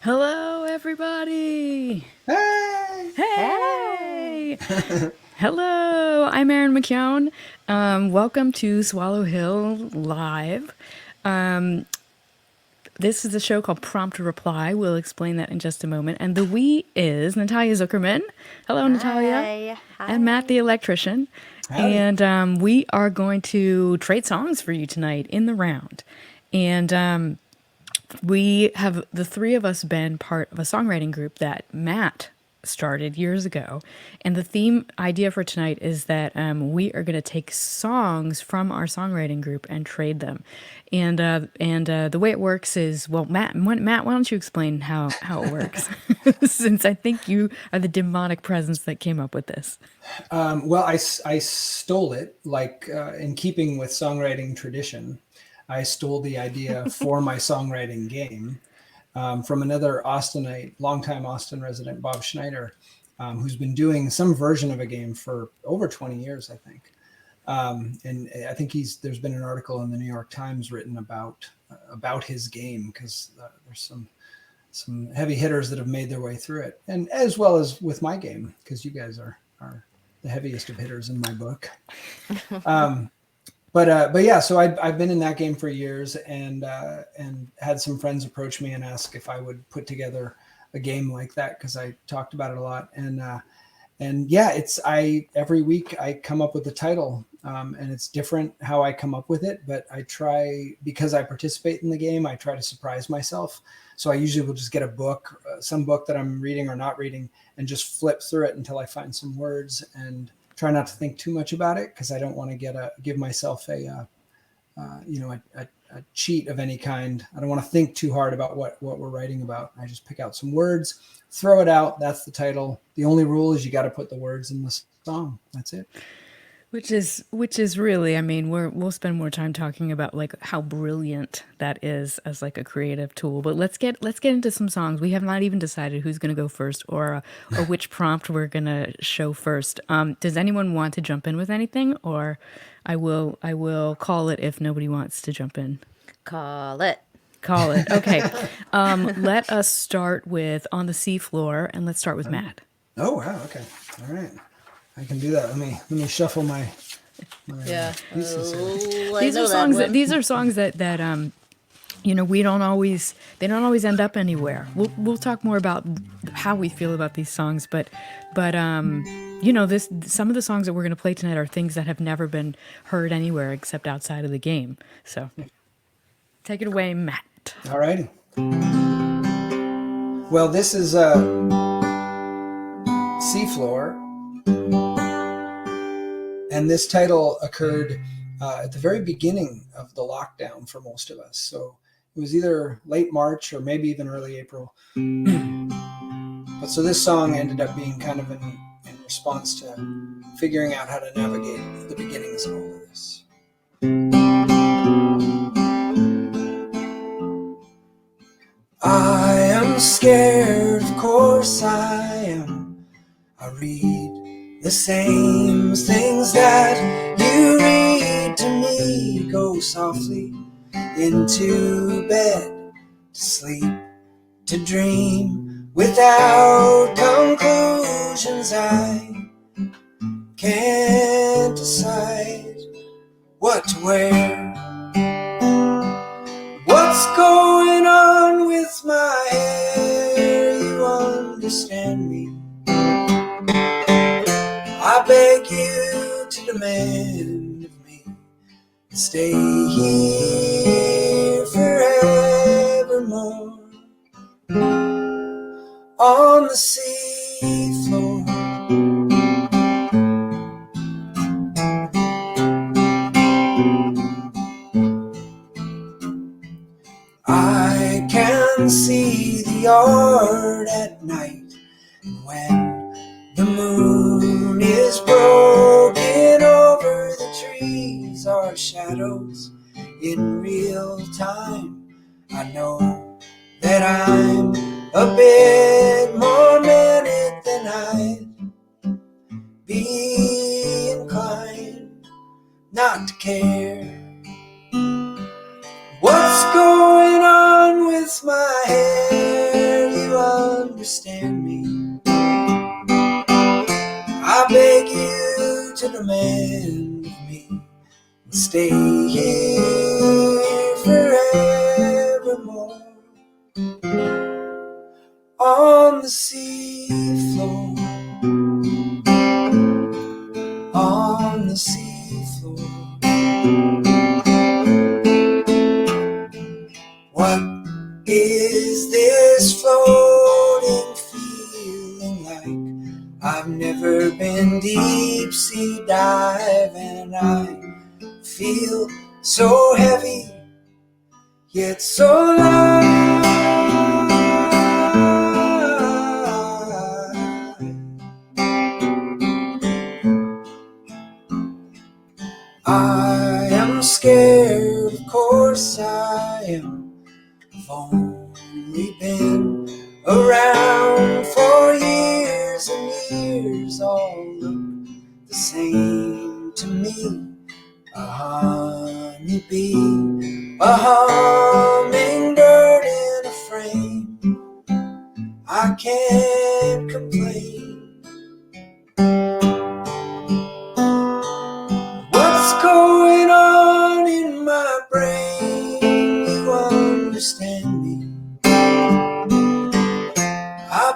Hello, everybody. Hey! Hey. Hello, I'm Erin McKeown. Welcome to Swallow Hill Live. Um, this is a show called Prompt to Reply. We'll explain that in just a moment. And the we is Natalia Zukerman. Hello, Natalia. Hi. And Matt, the Hi. electrician. Howdy. And we are going to trade songs for you tonight in the round. And we have, the three of us, been part of a songwriting group that Matt started years ago. And the theme idea for tonight is that we are going to take songs from our songwriting group and trade them. And the way it works is, well, Matt, why don't you explain how it works? Since I think you are the demonic presence that came up with this. I stole it, in keeping with songwriting tradition. I stole the idea for my songwriting game from another Austinite, longtime Austin resident, Bob Schneider, who's been doing some version of a game for over 20 years, I think. And I think there's been an article in the New York Times written about his game because there's some heavy hitters that have made their way through it, and as well as with my game because you guys are the heaviest of hitters in my book. But yeah, so I've been in that game for years, and had some friends approach me and ask if I would put together a game like that because I talked about it a lot. And yeah, every week I come up with a title, and it's different how I come up with it. But I try, because I participate in the game, I try to surprise myself. So I usually will just get a book, some book that I'm reading or not reading, and just flip through it until I find some words and try not to think too much about it because I don't want to give myself a cheat of any kind. I don't want to think too hard about what we're writing about. I just pick out some words, throw it out. That's the title. The only rule is you got to put the words in the song. That's it. Which is really, I mean, we'll spend more time talking about like how brilliant that is as like a creative tool. But let's get into some songs. We have not even decided who's going to go first or which prompt we're going to show first. Does anyone want to jump in with anything, or I will call it if nobody wants to jump in. Call it. Call it. Okay. Let us start with On the Seafloor, and let's start with Matt. Oh wow. Okay. All right. I can do that. Let me shuffle my Yeah. pieces here. Oh, I These know are that songs one. these are songs that we don't always they don't always end up anywhere. We'll talk more about how we feel about these songs, but this some of the songs that we're going to play tonight are things that have never been heard anywhere except outside of the game. So take it away, Matt. All righty. Well, this is Seafloor, and this title occurred at the very beginning of the lockdown for most of us. So it was either late March or maybe even early April. But so this song ended up being kind of in response to figuring out how to navigate the beginnings of all of this. I am scared, of course I am. I read the same things that you read to me. Go softly into bed, to sleep, to dream without conclusions. I can't decide what to wear. What's going on with my hair? You understand me. I beg you to demand of me to stay here forevermore on the seafloor. I can see the yard at night, and when the moon is broken over the trees, our shadows in real time. I know that I'm a bit more manic than I'd be inclined not to care. What's going on with my hair? understand me. I beg you to demand of me, stay here forevermore. On the sea floor, on the sea floor. What is this floating feeling like? I've never been deep sea diving. I feel so heavy, yet so light. I am scared, of course I am. I've only been around for years and years. All look the same to me. A honeybee, a hummingbird in a frame. I can't complain. What's going on in my brain? You understand me. I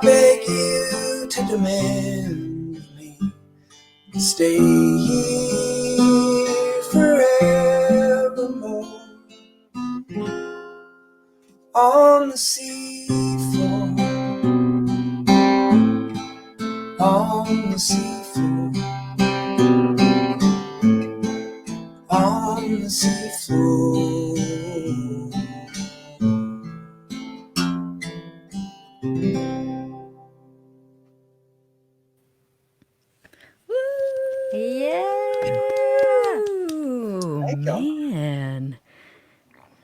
beg you to demand of me, stay here forevermore. On the sea floor, on the sea floor, on the sea floor. Yeah. Ooh, Thank you. man.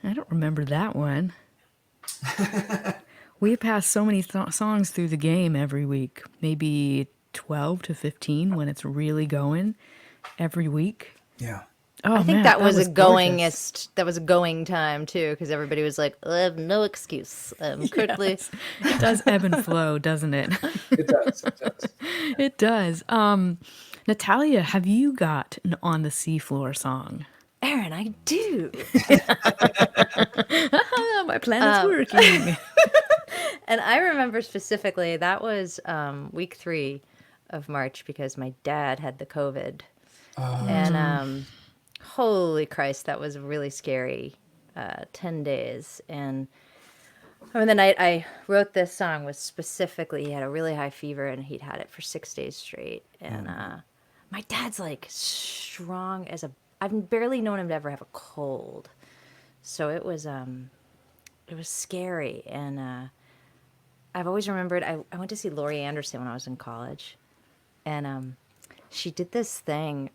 I don't remember that one. We pass so many songs through the game every week. Maybe 12 to 15 when it's really going every week. Yeah. Oh, I think man, that was a gorgeous. goingest. That was a going time too, because everybody was like, "I have no excuse." Quickly. Yes. It does ebb and flow, doesn't it? It does. It does. It does. Natalia, have you got an On the Seafloor song? Erin, I do. Ah, my plan is working. And I remember specifically that was week 3 of March because my dad had the COVID. And holy Christ, that was really scary. 10 days. And I mean, the night I wrote this song was specifically, he had a really high fever and he'd had it for 6 days straight. And my dad's like strong as a, I've barely known him to ever have a cold. So it was scary. And I've always remembered, I went to see Laurie Anderson when I was in college. And she did this thing.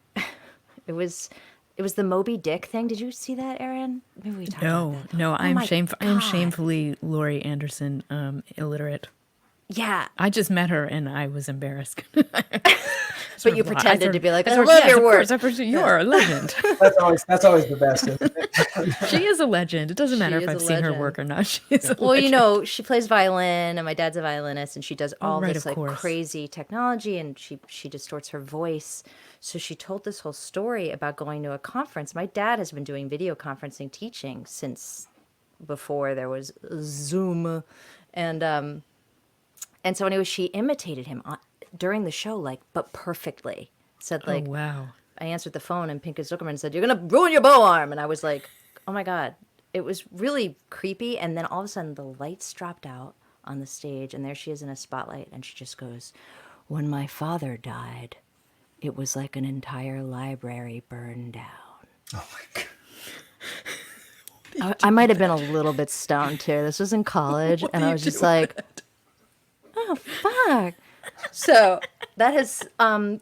It was the Moby Dick thing. Did you see that, Erin? Maybe we talked about that. No, Oh I'm my I am God. shamefully Laurie Anderson illiterate. Yeah, I just met her and I was embarrassed. but you pretended to be like, I love yes, your of work. course, of course, you're a legend. That's always the best, isn't it? She is a legend. It doesn't matter She if is I've a seen her legend. work or not. She is a Well, you legend. know, she plays violin, and my dad's a violinist, and she does all right, this of like course. crazy technology, and she distorts her voice. So she told this whole story about going to a conference. My dad has been doing video conferencing teaching since before there was Zoom, and so anyway, she imitated him during the show, like, but perfectly. Said Oh, like, wow. I answered the phone and Pinka Zukerman said, "You're gonna ruin your bow arm," and I was like, "Oh my God." It was really creepy, and then all of a sudden the lights dropped out on the stage, and there she is in a spotlight, and she just goes, "When my father died, it was like an entire library burned down." Oh my God. I might have been a little bit stoned too. This was in college, What and do I you was just do with like, "Oh fuck!" So that has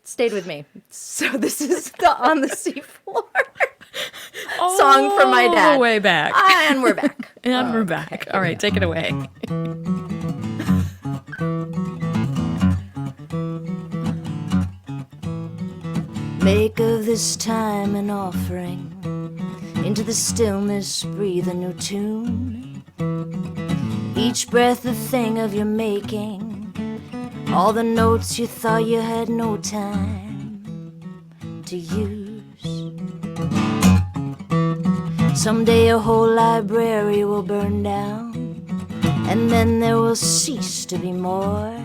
stayed with me. So this is the On the Seafloor song from my All dad. the way back. And we're back. And we're back. All right, take it away. Make of this time an offering. Into the stillness breathe a new tune. Each breath a thing of your making. all the notes you thought you had no time to use. Someday a whole library will burn down, and then there will cease to be more.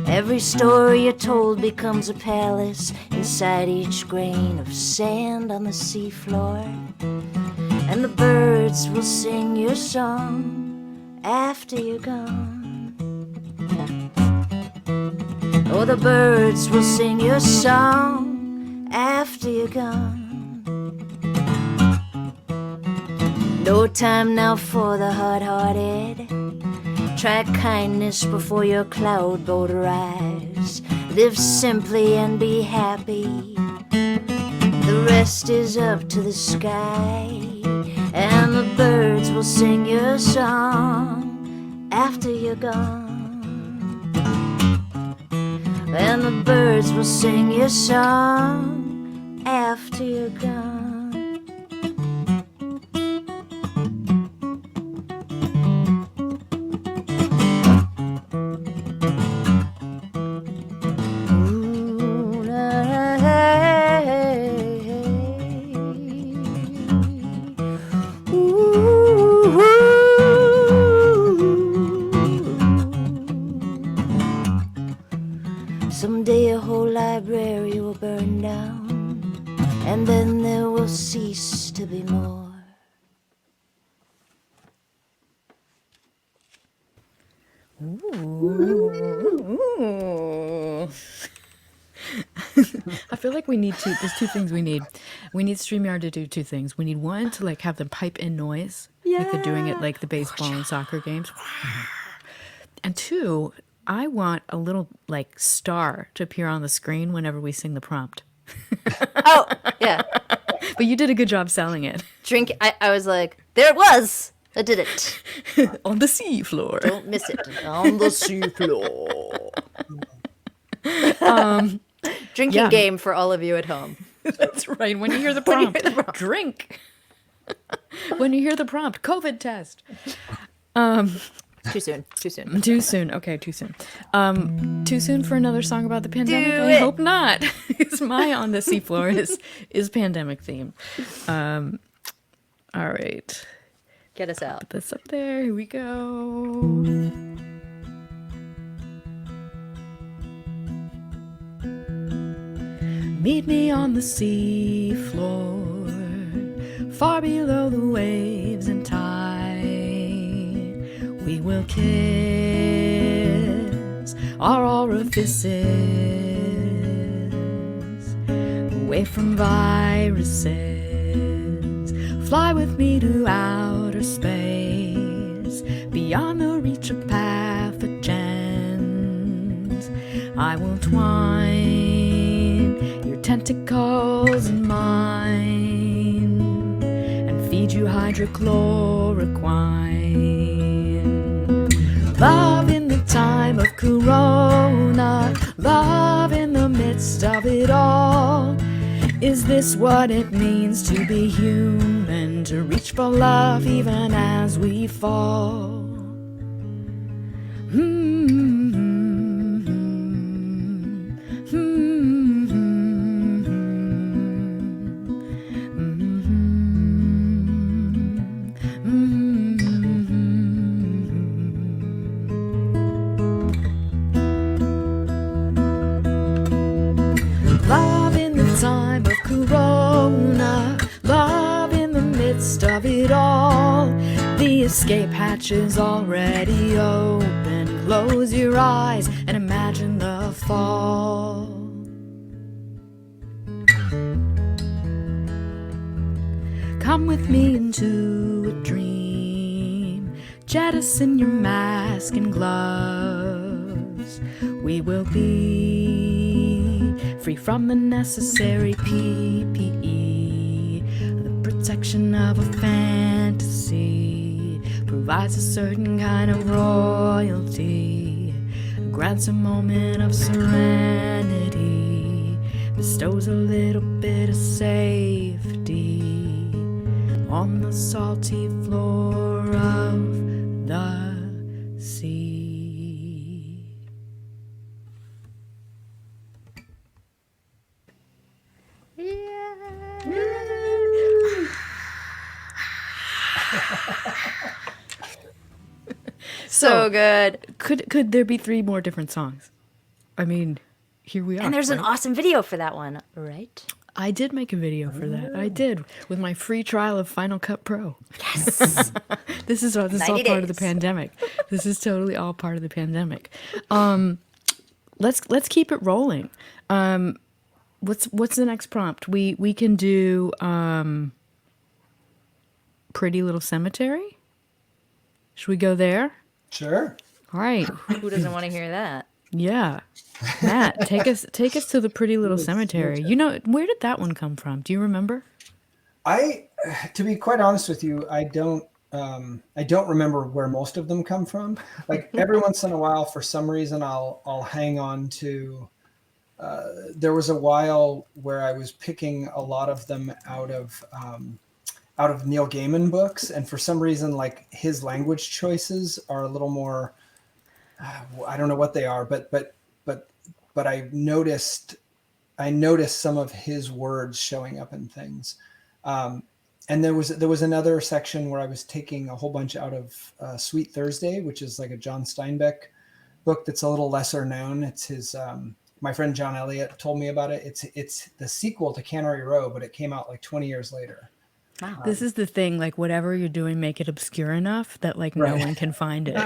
Every story you told becomes a palace inside each grain of sand on the seafloor. And the birds will sing your song after you're gone. Oh, the birds will sing your song after you're gone. No time now for the hard-hearted. Try kindness before your cloud boat arrives. Live simply and be happy. The rest is up to the sky. And the birds will sing your song after you're gone. And the birds will sing your song after you're gone. Someday a whole library will burn down, and then there will cease to be more. Ooh. I feel like there's two things we need. We need StreamYard to do two things. We need one to like have them pipe in noise, like they're doing it like the baseball and soccer games. And two, I want a little like star to appear on the screen whenever we sing the prompt. Oh, yeah. But you did a good job selling it. I was like, there it was. I did it. On the seafloor. Don't miss it. On the seafloor. Drinking game for all of you at home. That's right. When you hear the prompt, drink. When you hear the prompt, COVID test. Too soon. Too soon. Okay, too soon. Too soon for another song about the pandemic? Do I it. hope not. Because my On the Seafloor is pandemic themed. All right. Get us out. Put this up there. Here we go. Meet me on the seafloor, far below the waves and tide. We will kiss our orifices, away from viruses. Fly with me to outer space, beyond the reach of pathogens. I will twine your tentacles in mine and feed you hydrochloroquine. Love in the time of corona, love in the midst of it all. Is this what it means to be human, to reach for love even as we fall? Love in the time of corona, love in the midst of it all. The escape hatch is already open. Close your eyes and imagine the fall. Come with me into a dream. Jettison your mask and gloves. We will be free from the necessary PPE. The protection of a fantasy provides a certain kind of royalty, grants a moment of serenity, bestows a little bit of safety on the salty floor of the sea. So good. Could there be 3 more different songs? I mean, here we are. And there's an right? awesome video for that one, right? I did make a video for that. I did with my free trial of Final Cut Pro. Yes. This is all 90 part of the days. pandemic. This is totally all part of the pandemic. Let's keep it rolling. What's the next prompt? We can do Pretty Little Cemetery. Should we go there? Sure. All right. Who doesn't want to hear that? Yeah. Matt, take us to the Pretty Little Cemetery. You know, where did that one come from? Do you remember? To be quite honest with you, I don't remember where most of them come from. Like every once in a while, for some reason, I'll hang on to. There was a while where I was picking a lot of them out of Neil Gaiman books, and for some reason, like his language choices are a little more. I don't know what they are, but I noticed some of his words showing up in things. And there was another section where I was taking a whole bunch out of Sweet Thursday, which is like a John Steinbeck book that's a little lesser known. It's his my friend John Elliott told me about it. It's the sequel to Cannery Row, but it came out like 20 years later. Wow. This is the thing, like whatever you're doing, make it obscure enough that like no one can find it.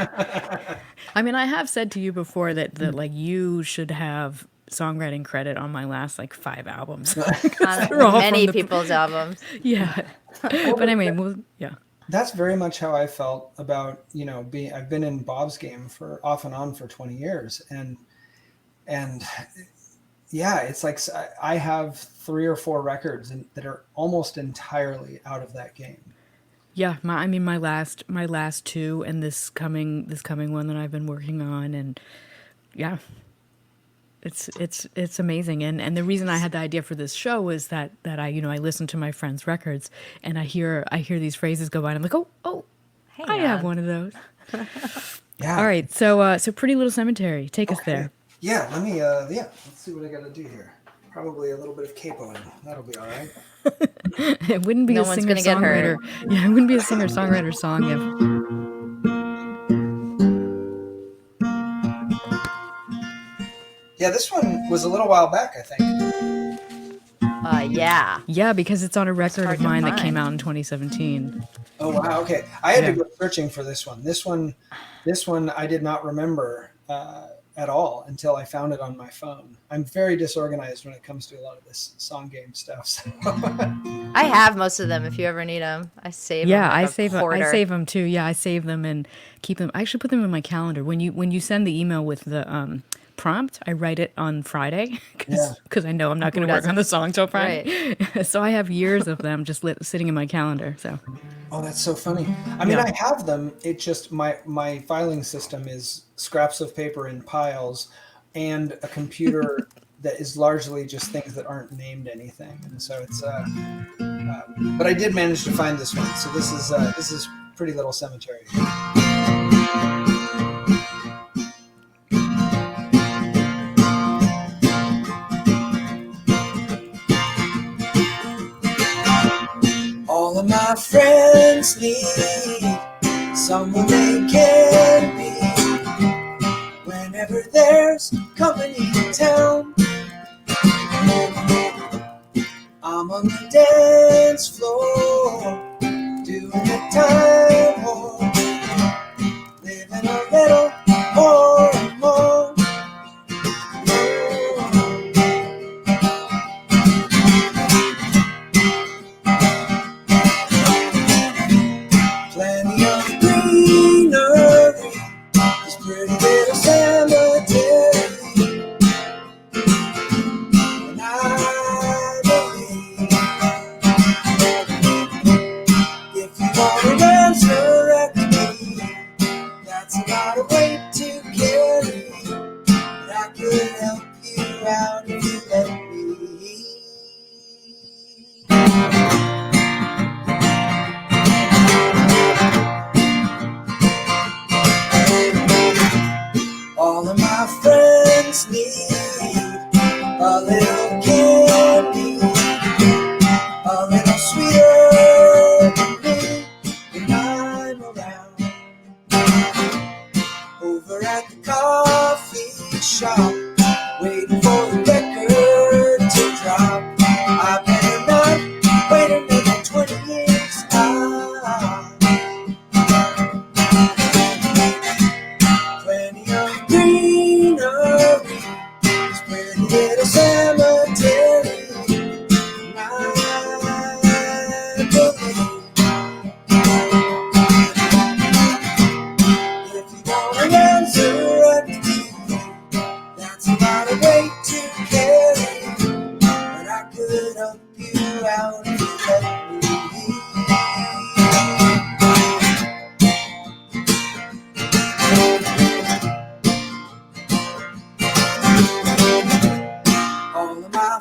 I mean, I have said to you before that like you should have songwriting credit on my last like 5 albums. On many people's albums. Yeah. But I mean, yeah. That's very much how I felt about, I've been in Bob's game for off and on for 20 years. And yeah, it's like I have 3 or 4 records that are almost entirely out of that game. Yeah, my last 2 and this coming one that I've been working on, and yeah, it's amazing. And the reason I had the idea for this show was that I listen to my friends' records and I hear these phrases go by and I'm like, oh, Hang I have on. one of those. Yeah. All right, so Pretty Little Cemetery, take us there. Yeah, let me let's see what I got to do here. Probably a little bit of capoing. That'll be all right. It wouldn't be No a one's gonna get singer-songwriter. hurt. Yeah, it wouldn't be a singer-songwriter song if. Yeah, this one was a little while back, I think. Yeah. Yeah, because it's on a record hard of to mine that came find. out in 2017. Oh wow, okay. I had to go searching for this one. This one I did not remember at all until I found it on my phone. I'm very disorganized when it comes to a lot of this song game stuff. So. I have most of them if you ever need them. I save them. Yeah, like I a save hoarder. I save them too. Yeah, I save them and keep them. I actually put them in my calendar. When you send the email with the prompt, I write it on Friday because I know I'm not going to work on the song till Friday. Right. So I have years of them just sitting in my calendar. So. Oh, that's so funny. I mean, I have them. It just my filing system is scraps of paper in piles, and a computer that is largely just things that aren't named anything. And so it's. But I did manage to find this one. So this is Pretty Little Cemetery. All of my friends need someone they can be. Whenever there's company in town, I'm on the dance floor, doing a time horn, living a little more and more. Plenty of greenery, this pretty little cemetery. And I believe if you want to resurrect me, that's a lot of weight to carry. But I could help you out if you let me. All of my friends need a little candy.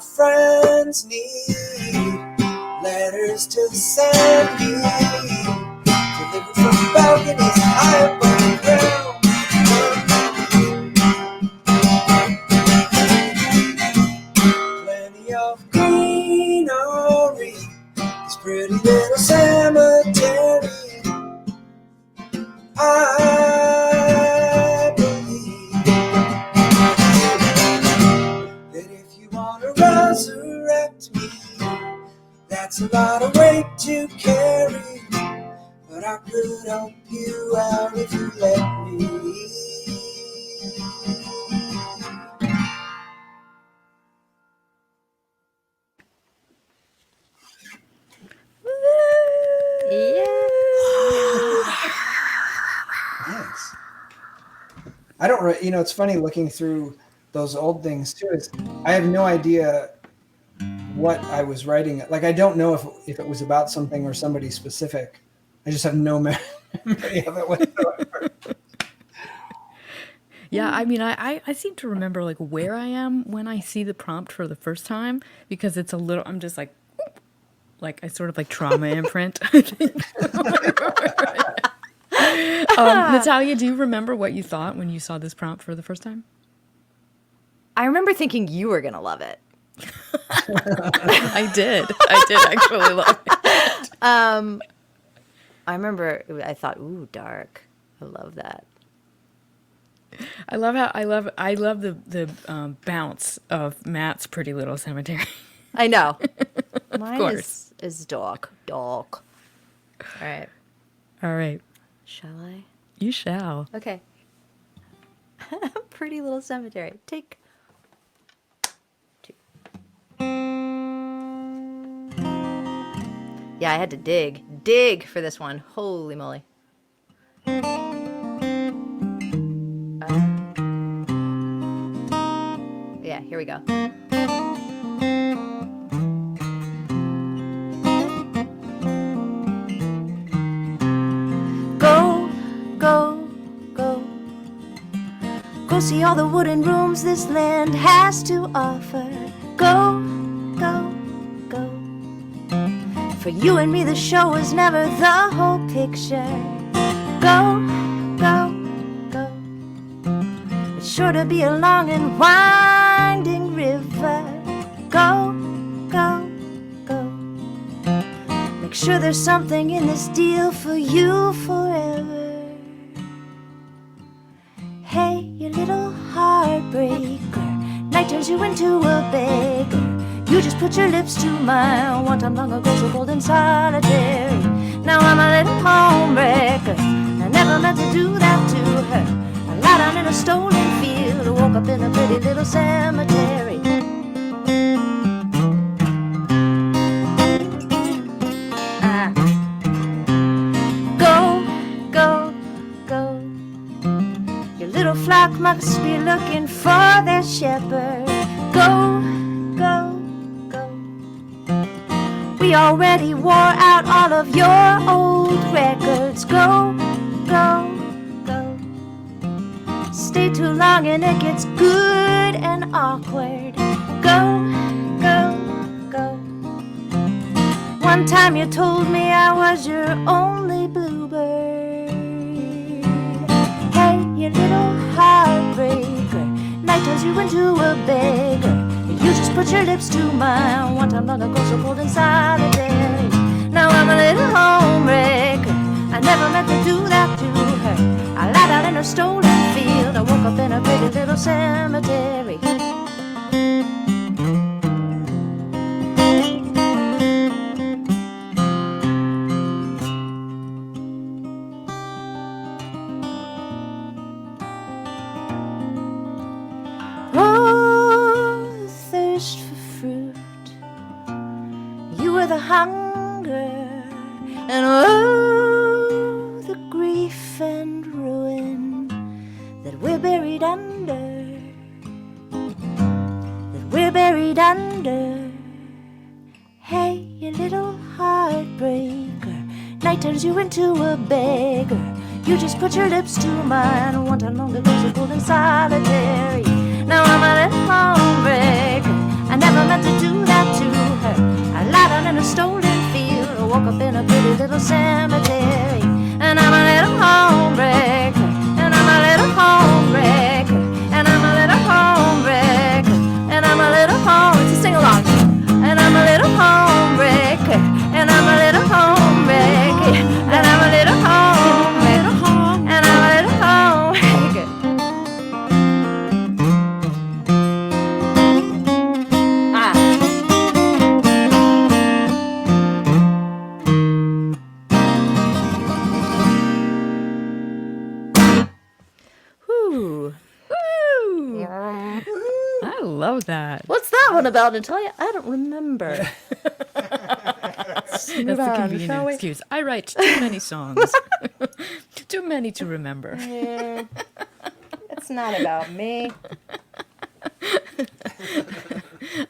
friends need letters to send me, delivered from balconies high above the ground. Plenty of greenery, this pretty little cemetery. I believe that if you want to resurrect me, that's a lot of weight to carry, but I could help you out if you let me. Thanks. I don't, it's funny looking through those old things too. I have no idea what I was writing. Like, I don't know if it was about something or somebody specific. I just have no memory of it whatsoever. Yeah, I mean, I seem to remember like where I am when I see the prompt for the first time, because it's a little, I'm just like I sort of like trauma imprint, I think. Natalia, do you remember what you thought when you saw this prompt for the first time? I remember thinking you were going to love it. I did actually love it. I remember I thought, ooh, dark. I love that. I love the bounce of Matt's Pretty Little Cemetery. I know. Mine course. is dark. Dark. All right. All right. Shall I? You shall. Okay. Pretty Little Cemetery. Take 2. Yeah, I had to dig for this one. Holy moly. Yeah, here we go. Go see all the wooden rooms this land has to offer. Go. For you and me the show is never the whole picture. Go. It's sure to be a long and winding river. Go. Make sure there's something in this deal for you forever. Hey, you little heartbreaker, night turns you into a beggar. You just put your lips to mine one time long ago, so cold and solitary. Now I'm a little homebreaker, I never meant to do that to her. I lie down in a stolen field, woke up in a pretty little cemetery. Flock must be looking for their shepherd. Go. We already wore out all of your old records. Go. Stay too long and it gets good and awkward. Go. One time you told me I was your only bluebird. Hey, you little heartbreaker, night turns you into a beggar. You just put your lips to mine one time long ago, so cold and solitary. Now I'm a little homebreaker, I never meant to do that to her. I lie down in a stolen field, I woke up in a pretty little cemetery. The hunger and oh, the grief and ruin that we're buried under, Hey, you little heartbreaker, night turns you into a beggar. You just put your lips to mine one time long ago, so cold and solitary. Now I'm a little homebreaker, I never meant to little cemetery, and I'm a little homebreaker, and I'm a little homebreaker, and I'm a little homebreaker, and I'm a little home. Let's sing along. And I'm a little homebreaker, and I'm a little homebreaker, and I'm a little homebreaker, and I'm a little homebreaker. Ah. Whoo. Woo. I love that. What's that one about, Natalia? I don't remember. That's the convenient excuse. I write too many songs. Too many to remember. It's not about me.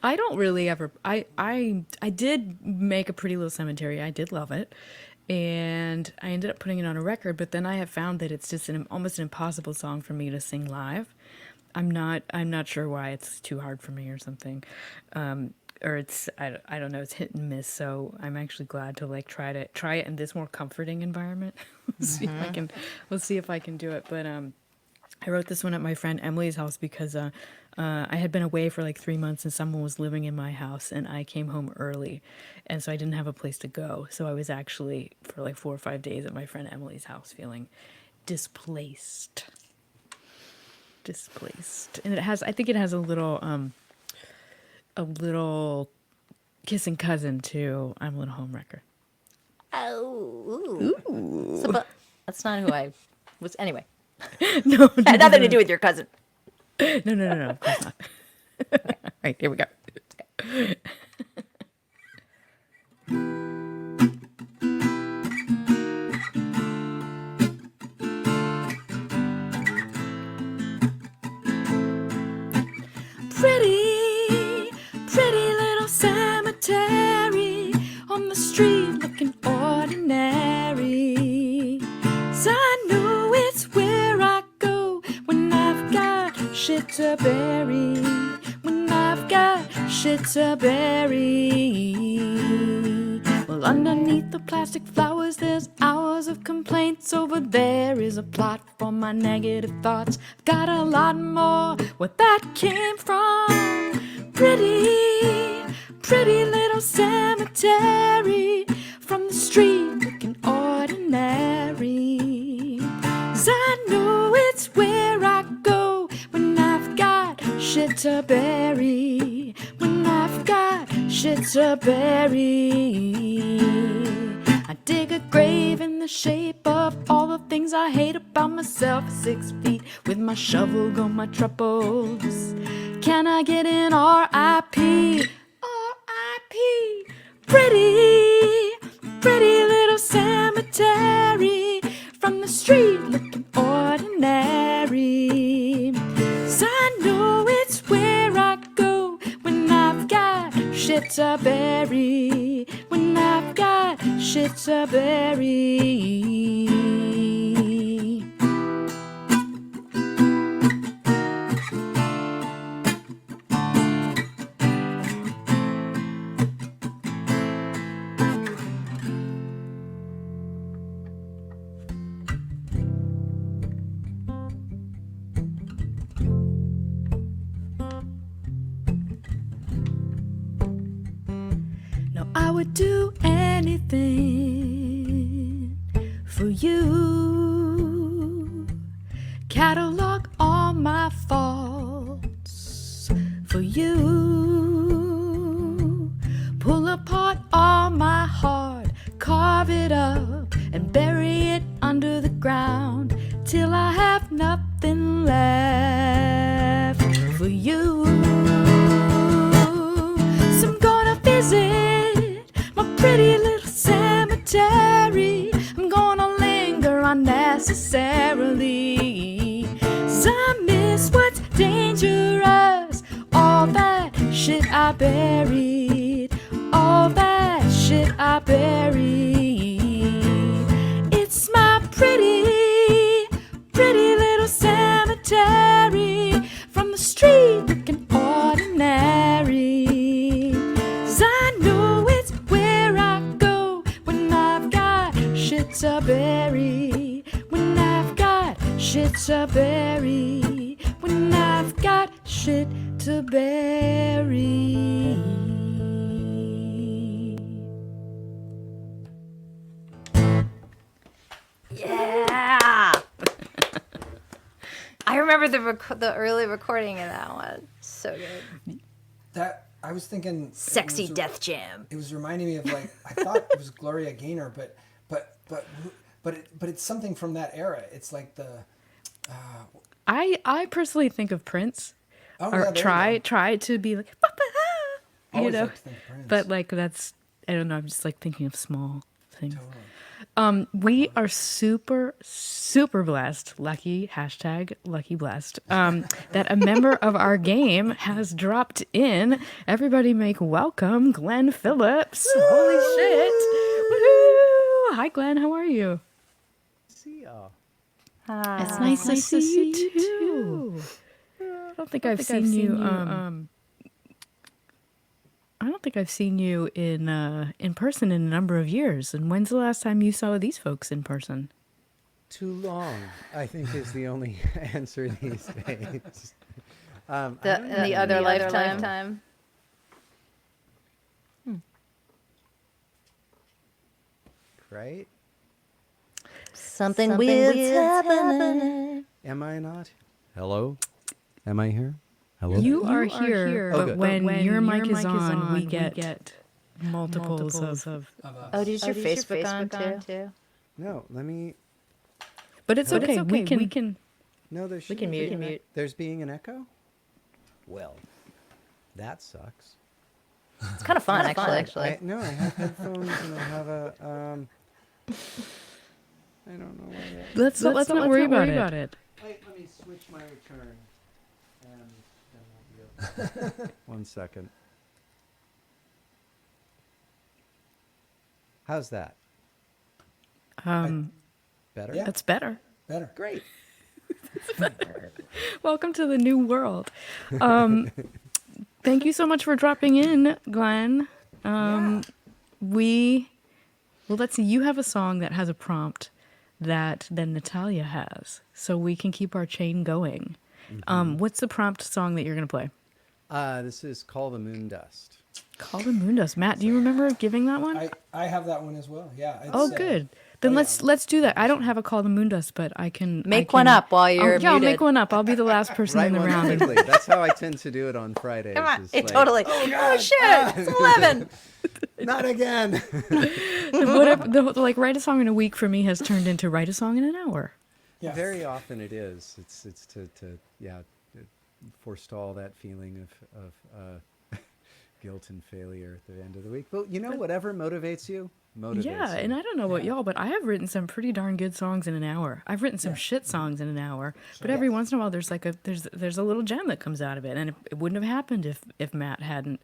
I don't really ever. I did make a Pretty Little Cemetery. I did love it, and I ended up putting it on a record. But then I have found that it's just almost an impossible song for me to sing live. I'm not sure why. It's too hard for me or something, or it's I don't know. It's hit and miss. So I'm actually glad to like try it in this more comforting environment. We'll see if I can do it. But I wrote this one at my friend Emily's house because I had been away for like 3 months and someone was living in my house and I came home early, and so I didn't have a place to go. So I was actually for like 4 or 5 days at my friend Emily's house feeling displaced. And I think it has a little kissing cousin to I'm a Little Homewrecker. Oh. Ooh. So, but that's not who I was. Anyway. No, Had nothing to do with your cousin. No, of course not. All right, here we go. Pretty little cemetery on the street looking ordinary. 'Cause I know it's where I go when I've got shit to bury. When I've got shit to bury. Well, underneath the plastic flowers, there's hours of complaints. Over there is a plot for my negative thoughts. Got a lot more where that came from. Pretty little cemetery from the street looking ordinary. 'Cause I know it's where I go when I've got shit to bury. When I've got shit to bury. I dig a grave in the shape of all the things I hate about myself. 6 feet with my shovel go my troubles. Can I get an R.I.P.? R.I.P. Pretty little cemetery from the street looking ordinary. 'Cause I know it's where I go when I've got shit to bury. When I've got shit to bury. I would do anything for you. Catalog all my faults for you. Pull apart all my heart, carve it up and bury it under the ground till I have nothing left for you. So I'm gonna visit pretty little cemetery. I'm gonna linger unnecessarily. 'Cause I miss what's dangerous. All that shit I buried. All that shit I buried. It's my pretty little cemetery from the street looking ordinary. 'Cause I know it's where I go when I've got to bury when I've got shit to bury. Yeah. I remember the early recording of that one. So good. That I was thinking. Sexy Death Jam. It was reminding me of like I thought it was Gloria Gaynor, but it's something from that era. It's like the. I personally think of Prince, Oh, or yeah, there you go. try to be like, you Always know, like to think of Prince. but like that's I don't know. I'm just like thinking of small things. Totally. We are super blessed, lucky blessed, that a member of our game has dropped in. Everybody make welcome Glen Phillips. Holy shit. Woohoo! Hi Glen, how are you? See y'all. Hi. It's nice to see you too. I don't think I've seen you I don't think I've seen you in person in a number of years. And when's the last time you saw these folks in person? Too long, I think, is the only answer these days. In the other lifetime. Right? Something weird's happening. Am I not? Hello? Am I here? Hello? You are here, but good. when your mic is on, we get multiples of. Oh, is your Facebook on too? No, let me... But it's okay. We can. No, there We shouldn't can be mute. an- There's being an echo? Well, that sucks. It's kind of fun, actually. No, I have headphones and I have a... I don't know why that... Let's not worry about it. Wait, let me switch my return. And then we'll be able... 1 second. How's that? Better? Yeah. That's better. Better. Great. Welcome to the new world. Thank you so much for dropping in, Glen. Let's see. You have a song that has a prompt that then Natalia has, so we can keep our chain going. What's the prompt song that you're going to play? This is Call the Moon Dust. Call the Moon Dust. Matt, do you remember giving that one? I have that one as well. Yeah. Oh, good. Then let's do that. I don't have a Call the Moon Dust, but I can Make one up while you're I'll muted. make one up. I'll be the last person in the one round. quickly. That's how I tend to do it on Fridays. Come on. is It like, totally. Oh, shit. It's 11. Not again. Like write a song in a week for me has turned into write a song in an hour. Yeah. Very often it is. It's to forestall that feeling of guilt and failure at the end of the week. But whatever motivates you, motivates Yeah, you. and I don't know about y'all, but I have written some pretty darn good songs in an hour. I've written some shit songs in an hour, but every once in a while there's like there's a little gem that comes out of it, and it wouldn't have happened if Matt hadn't,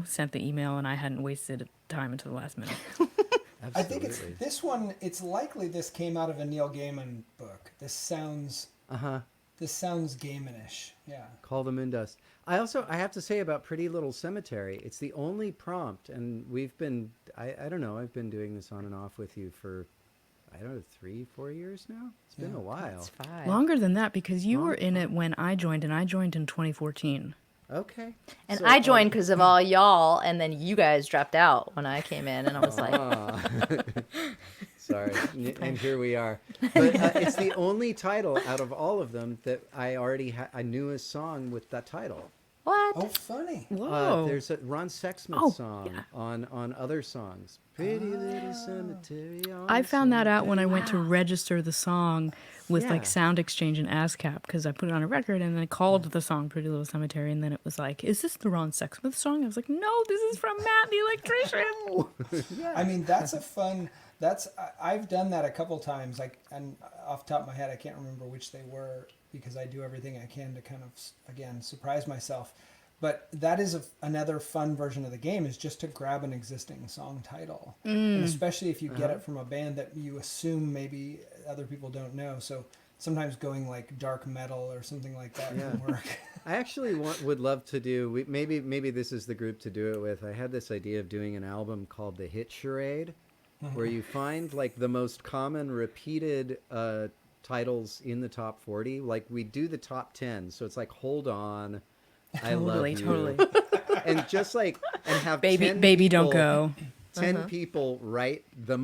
sent the email and I hadn't wasted time until the last minute. I think it's this one. It's likely this came out of a Neil Gaiman book. This sounds Gaiman-ish. Yeah. Call the Moon Dust. I have to say about Pretty Little Cemetery, it's the only prompt, and we've been, I don't know, I've been doing this on and off with you for, 3-4 years now? It's been a while. It's 5. Longer than that, because you were in it when I joined, and I joined in 2014. Okay. And So, I joined because of all y'all, and then you guys dropped out when I came in, and I was like, sorry. And here we are. But it's the only title out of all of them that I already I knew a song with that title. what? Oh, funny. Whoa. There's a Ron Sexsmith song on other songs. Pretty Little Cemetery. I found that out when I went to register the song with Yeah. like Sound Exchange and ASCAP, because I put it on a record and then I called the song Pretty Little Cemetery, and then it was like, is this the Ron Sexsmith song? I was like, no, this is from Matt the Electrician. I mean, that's a fun. I've done that a couple times. And off the top of my head, I can't remember which they were because I do everything I can to kind of again surprise myself. But that is another fun version of the game, is just to grab an existing song title, and especially if you get it from a band that you assume maybe other people don't know. So sometimes going like dark metal or something like that can work. I actually would love to do. Maybe this is the group to do it with. I had this idea of doing an album called The Hit Charade, where you find like the most common repeated titles in the top 40. Like we do the top 10, so it's like Hold On, I Totally, Love You, totally. and just like and have Baby, 10 baby, don't people- go. 10 people write the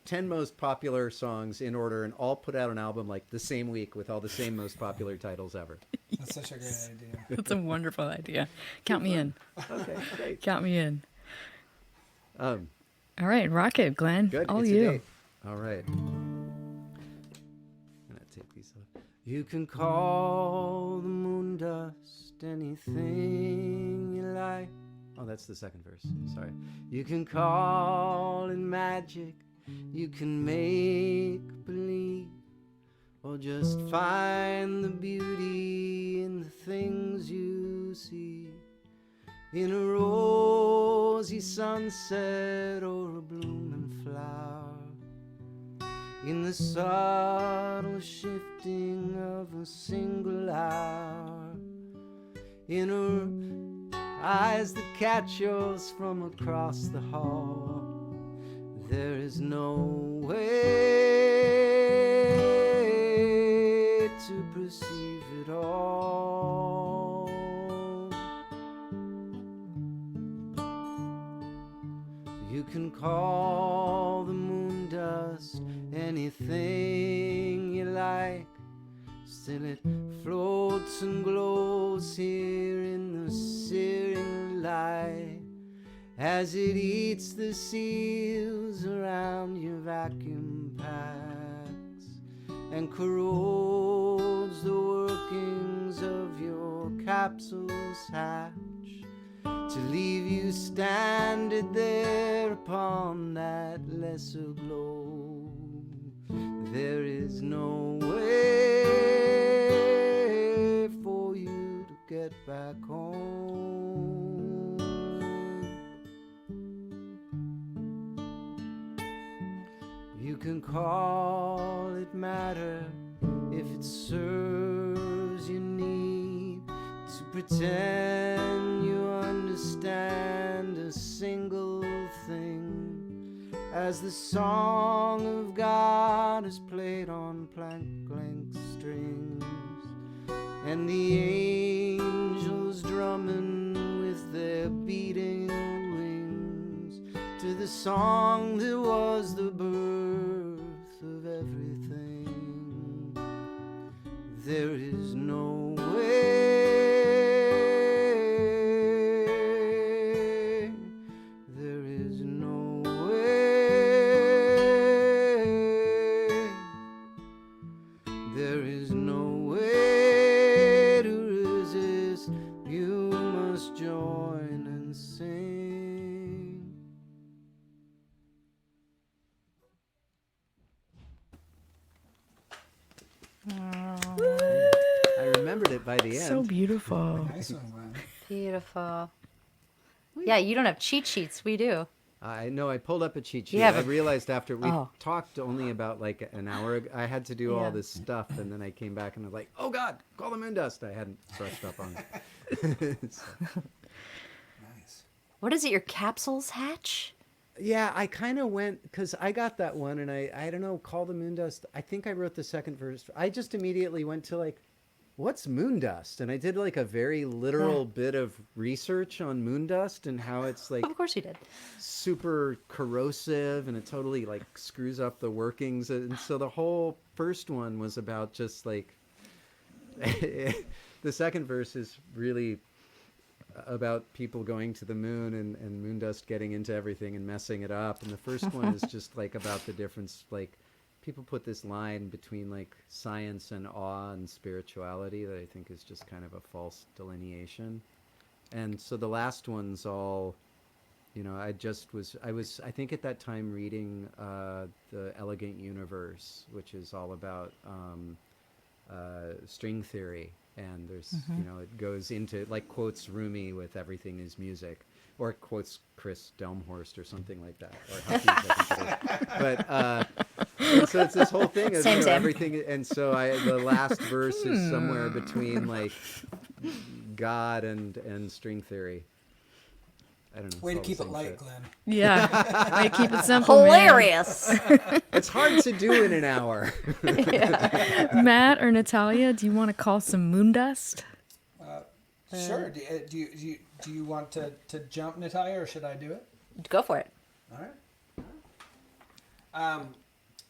10 most popular songs in order and all put out an album like the same week with all the same most popular titles ever. That's such a great idea. That's a wonderful idea. Count me in. Okay, great. Count me in. All All right, rock it, Glenn. good. All It's a you. date. All right. I'm gonna take these off. You can call the moon dust anything you like. Oh, that's the second verse. Sorry. You can call it magic. You can make believe. Or just find the beauty in the things you see. In a rosy sunset or a blooming flower. In the subtle shifting of a single hour. In her eyes that catch yours from across the hall. There is no way to perceive it all. You can call the moon dust anything you like. Still it floats and glows here in the searing light as it eats the seals around your vacuum packs and corrodes the workings of your capsule's hatch to leave you stranded there upon that lesser globe. There is no way for you to get back home. You can call it matter if it serves your need to pretend you understand a single thing as the song of God is played on plank-length strings and the angels drumming with their beating wings to the song that was the birth of everything. There is no way. There is no way. There is no way to resist. You must join and sing. I remembered it by the end. So beautiful. Nice one, Glenn. Beautiful. Yeah, you don't have cheat sheets. We do. I know. I pulled up a cheat sheet. Yeah, I but- realized after we Oh. talked only about like an hour ago, I had to do all Yeah. this stuff, and then I came back and I was like, "Oh God, call the moon dust." I hadn't brushed up on it. So, Nice. What is it? Your capsules hatch? yeah, I kind of went because I got that one, and I don't know, call the moon dust. I think I wrote the second verse. I just immediately went to like, what's moon dust? And I did like a very literal bit of research on moon dust and how it's like Of course you did. super corrosive and it totally like screws up the workings. And so the whole first one was about just like the second verse is really about people going to the moon and moon dust getting into everything and messing it up. And the first one is just like about the difference, like people put this line between like science and awe and spirituality that I think is just kind of a false delineation. And so the last one's all, you know, I think at that time reading The Elegant Universe, which is all about string theory. And there's, you know, it goes into, like, quotes Rumi with everything is music, or quotes Kris Delmhorst or something like that, or Hutchins, I think it is. But, and so it's this whole thing of, Same, you know, same. everything, and so the last verse is somewhere between, like, God and string theory. I don't know. Way it's to all the keep it same light, shit. Glenn. Yeah. Way to keep it simple, man. Hilarious. It's hard to do in an hour. Matt or Natalia, do you want to call some moon dust? Sure. Do you want to jump, Natalia, or should I do it? Go for it. All right.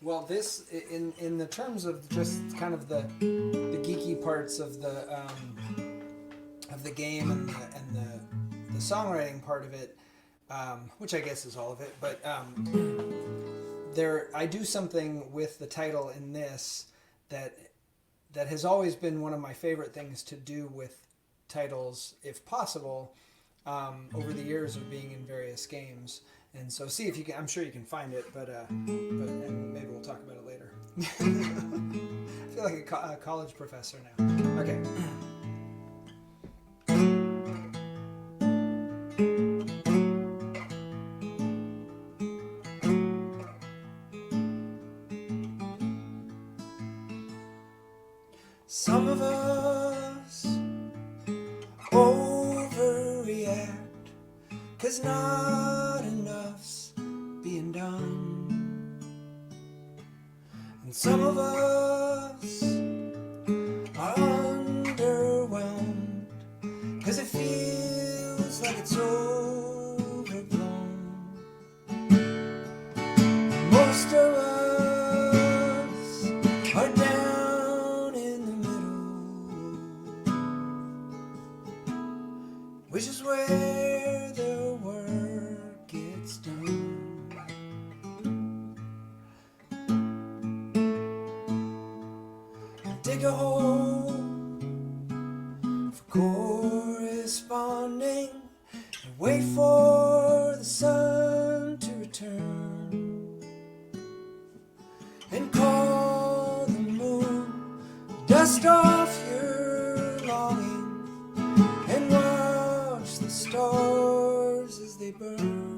Well, this in the terms of just kind of the geeky parts of the game and the songwriting part of it, which I guess is all of it. But I do something with the title in this that has always been one of my favorite things to do with titles, if possible, over the years of being in various games. And so see if you can, I'm sure you can find it, but and maybe we'll talk about it later. I feel like a college professor now. Okay. Some of us overreact, 'cause not enough's being done. And some of us are underwhelmed, 'cause it feels like it's overblown. Most of us are down in the middle, which is where the work gets done. Dig a hole for corresponding and wait for the sun to return, and call the moon, dust off your longing, and watch the stars as they burn.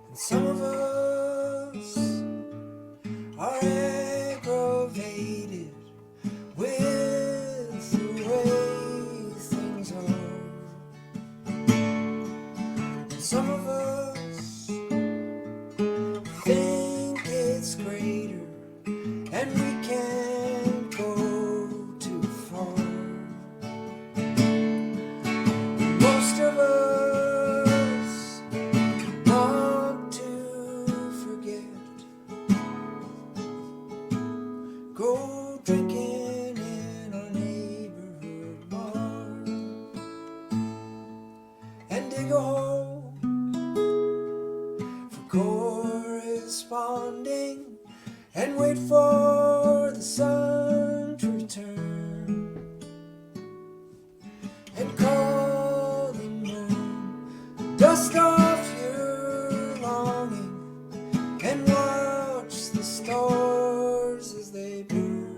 And some of us are aggravated with the way things are. And some of us think it's greater, and we can't go too far. Most of us want to forget, go drinking in our neighborhood bar, and dig a hole for corresponding, and wait for the sun to return, and call the moon, dust off your longing, and watch the stars as they burn.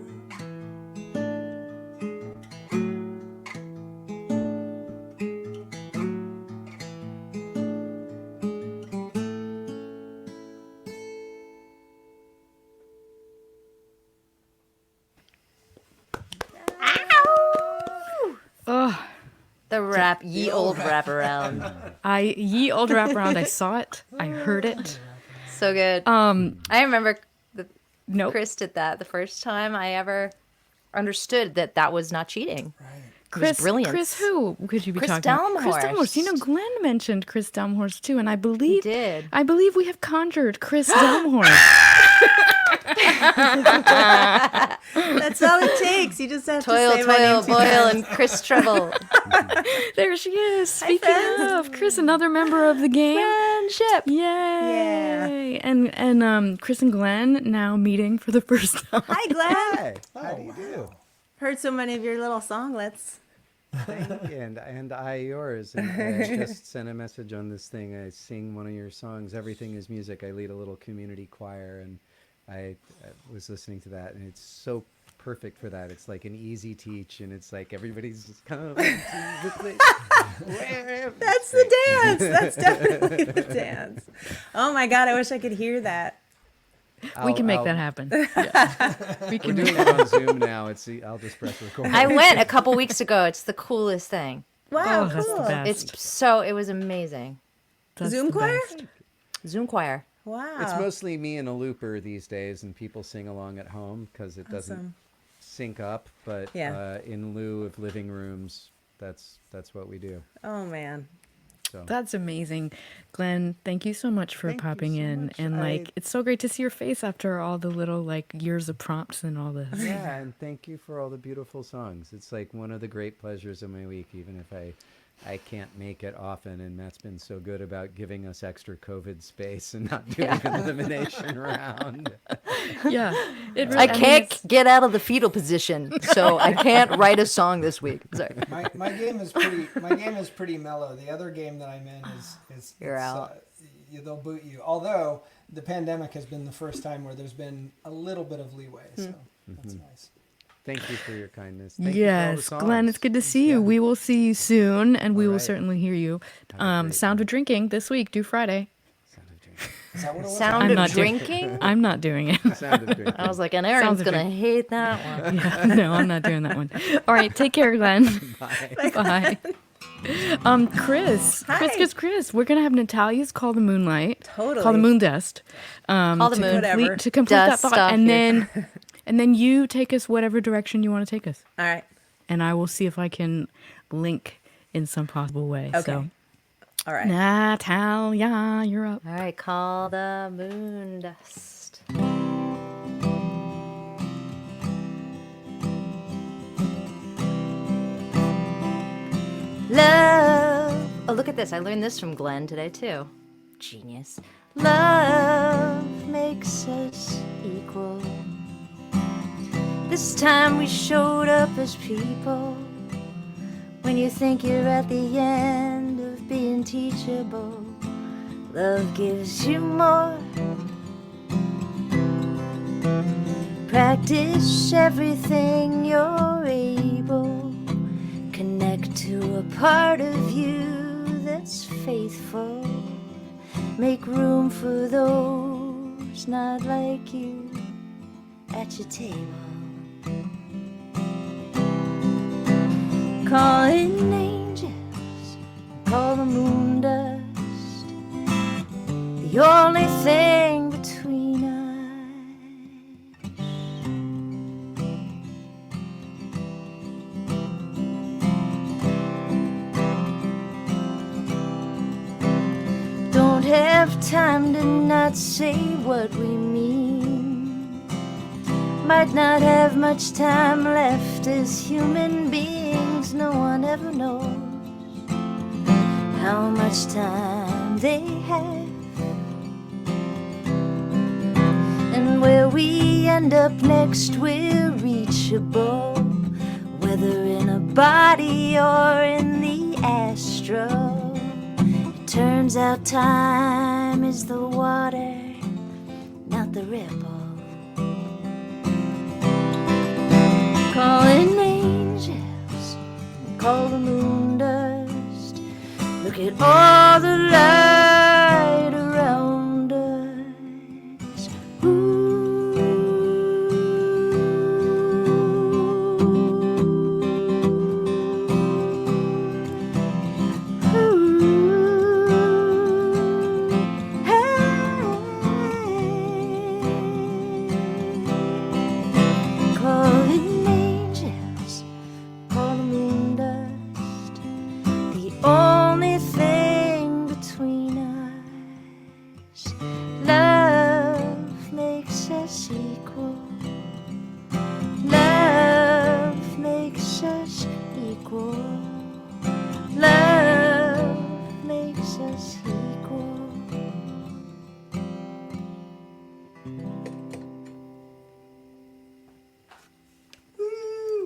Oh, The rap, ye old wraparound. ye old wraparound. I saw it. I heard it. So good. I remember Nope. Chris did that the first time I ever understood that was not cheating. Right. Chris, brilliant. Chris, who could you be Kris talking about? Kris Delmhorst. Delmhorst. You know, Glenn mentioned Kris Delmhorst too, and I believe did. I believe we have conjured Kris Delmhorst. That's all it takes. You just have Toil, to say my toil, name two boil, times. and Chris Treble. There she is. Speaking friends. of Chris, another member of the game. Friendship. Yay! And Chris and Glenn now meeting for the first time. Hi, Glenn. Hi. How do you do? Heard so many of your little songlets. Thank you. And I yours. And I just sent a message on this thing. I sing one of your songs, Everything is Music. I lead a little community choir, and I was listening to that, and it's so perfect for that. It's like an easy teach, and it's like everybody's just coming to the place. That's the dance. That's definitely the dance. Oh my God, I wish I could hear that. We can make I'll- that happen. Yeah. We We're can doing make it on Zoom now. I'll just press record. I went a couple weeks ago. It's the coolest thing. Wow, Oh, that's the cool. best. It was amazing. That's Zoom the choir? best. Zoom choir. Wow. It's mostly me and a looper these days, and people sing along at home because it doesn't Awesome. sync up. But Yeah. in lieu of living rooms, that's what we do. Oh man. So That's amazing. Glenn, thank you so much for Thank you popping so in. much. And like, it's so great to see your face after all the little like years of prompts and all this. yeah, and thank you for all the beautiful songs. It's like one of the great pleasures of my week, even if I can't make it often, and Matt's been so good about giving us extra COVID space and not doing an elimination round. Yeah. It really, I mean, can't it's- get out of the fetal position, so I can't write a song this week. Sorry. My game is pretty mellow. The other game that I'm in is You're it's, out. They'll boot you. Although the pandemic has been the first time where there's been a little bit of leeway, so that's nice. Thank you for your kindness. Thank you for all the Yes, songs. Glenn, it's good to see you. We will see you soon, and we All will right. certainly hear you. Have a great Sound night. of Drinking this week, due Friday. Sound of drinking. Is that what it was? Sound I'm of not doing- drinking? I'm not doing it. Sound of drinking. I was like, and Erin's Sounds of going to drink. hate that one. Yeah, no, I'm not doing that one. All right, take care, Glenn. Bye. Bye. Chris. Hi. Chris. We're gonna have Natalia's Call the Moonlight. Totally. Call the Moon Dust. Call the to moon. Whatever. to complete that Dust thought, off and your- then you take us whatever direction you want to take us, All right. and I will see if I can link in some possible way. Okay. So, All right. Natalia, you're up. All right, call the moon dust. Love. Oh, look at this. I learned this from Glenn today, too. Genius. Love makes us equal. This time we showed up as people. When you think you're at the end of being teachable, love gives you more. Practice everything you're able. Connect to a part of you that's faithful. Make room for those not like you at your table. Calling angels, call the moon dust. The only thing between us. Don't have time to not say what we mean. Might not have much time left as human beings. No one ever knows how much time they have. And where we end up next, we're reachable. Whether in a body or in the astral. Turns out time is the water, not the ripple. Calling angels, call the moon dust. Look at all the light around us. Calling angels, call the moon dust. The only thing between us. Love makes us equal. Love makes us equal. Love makes us equal.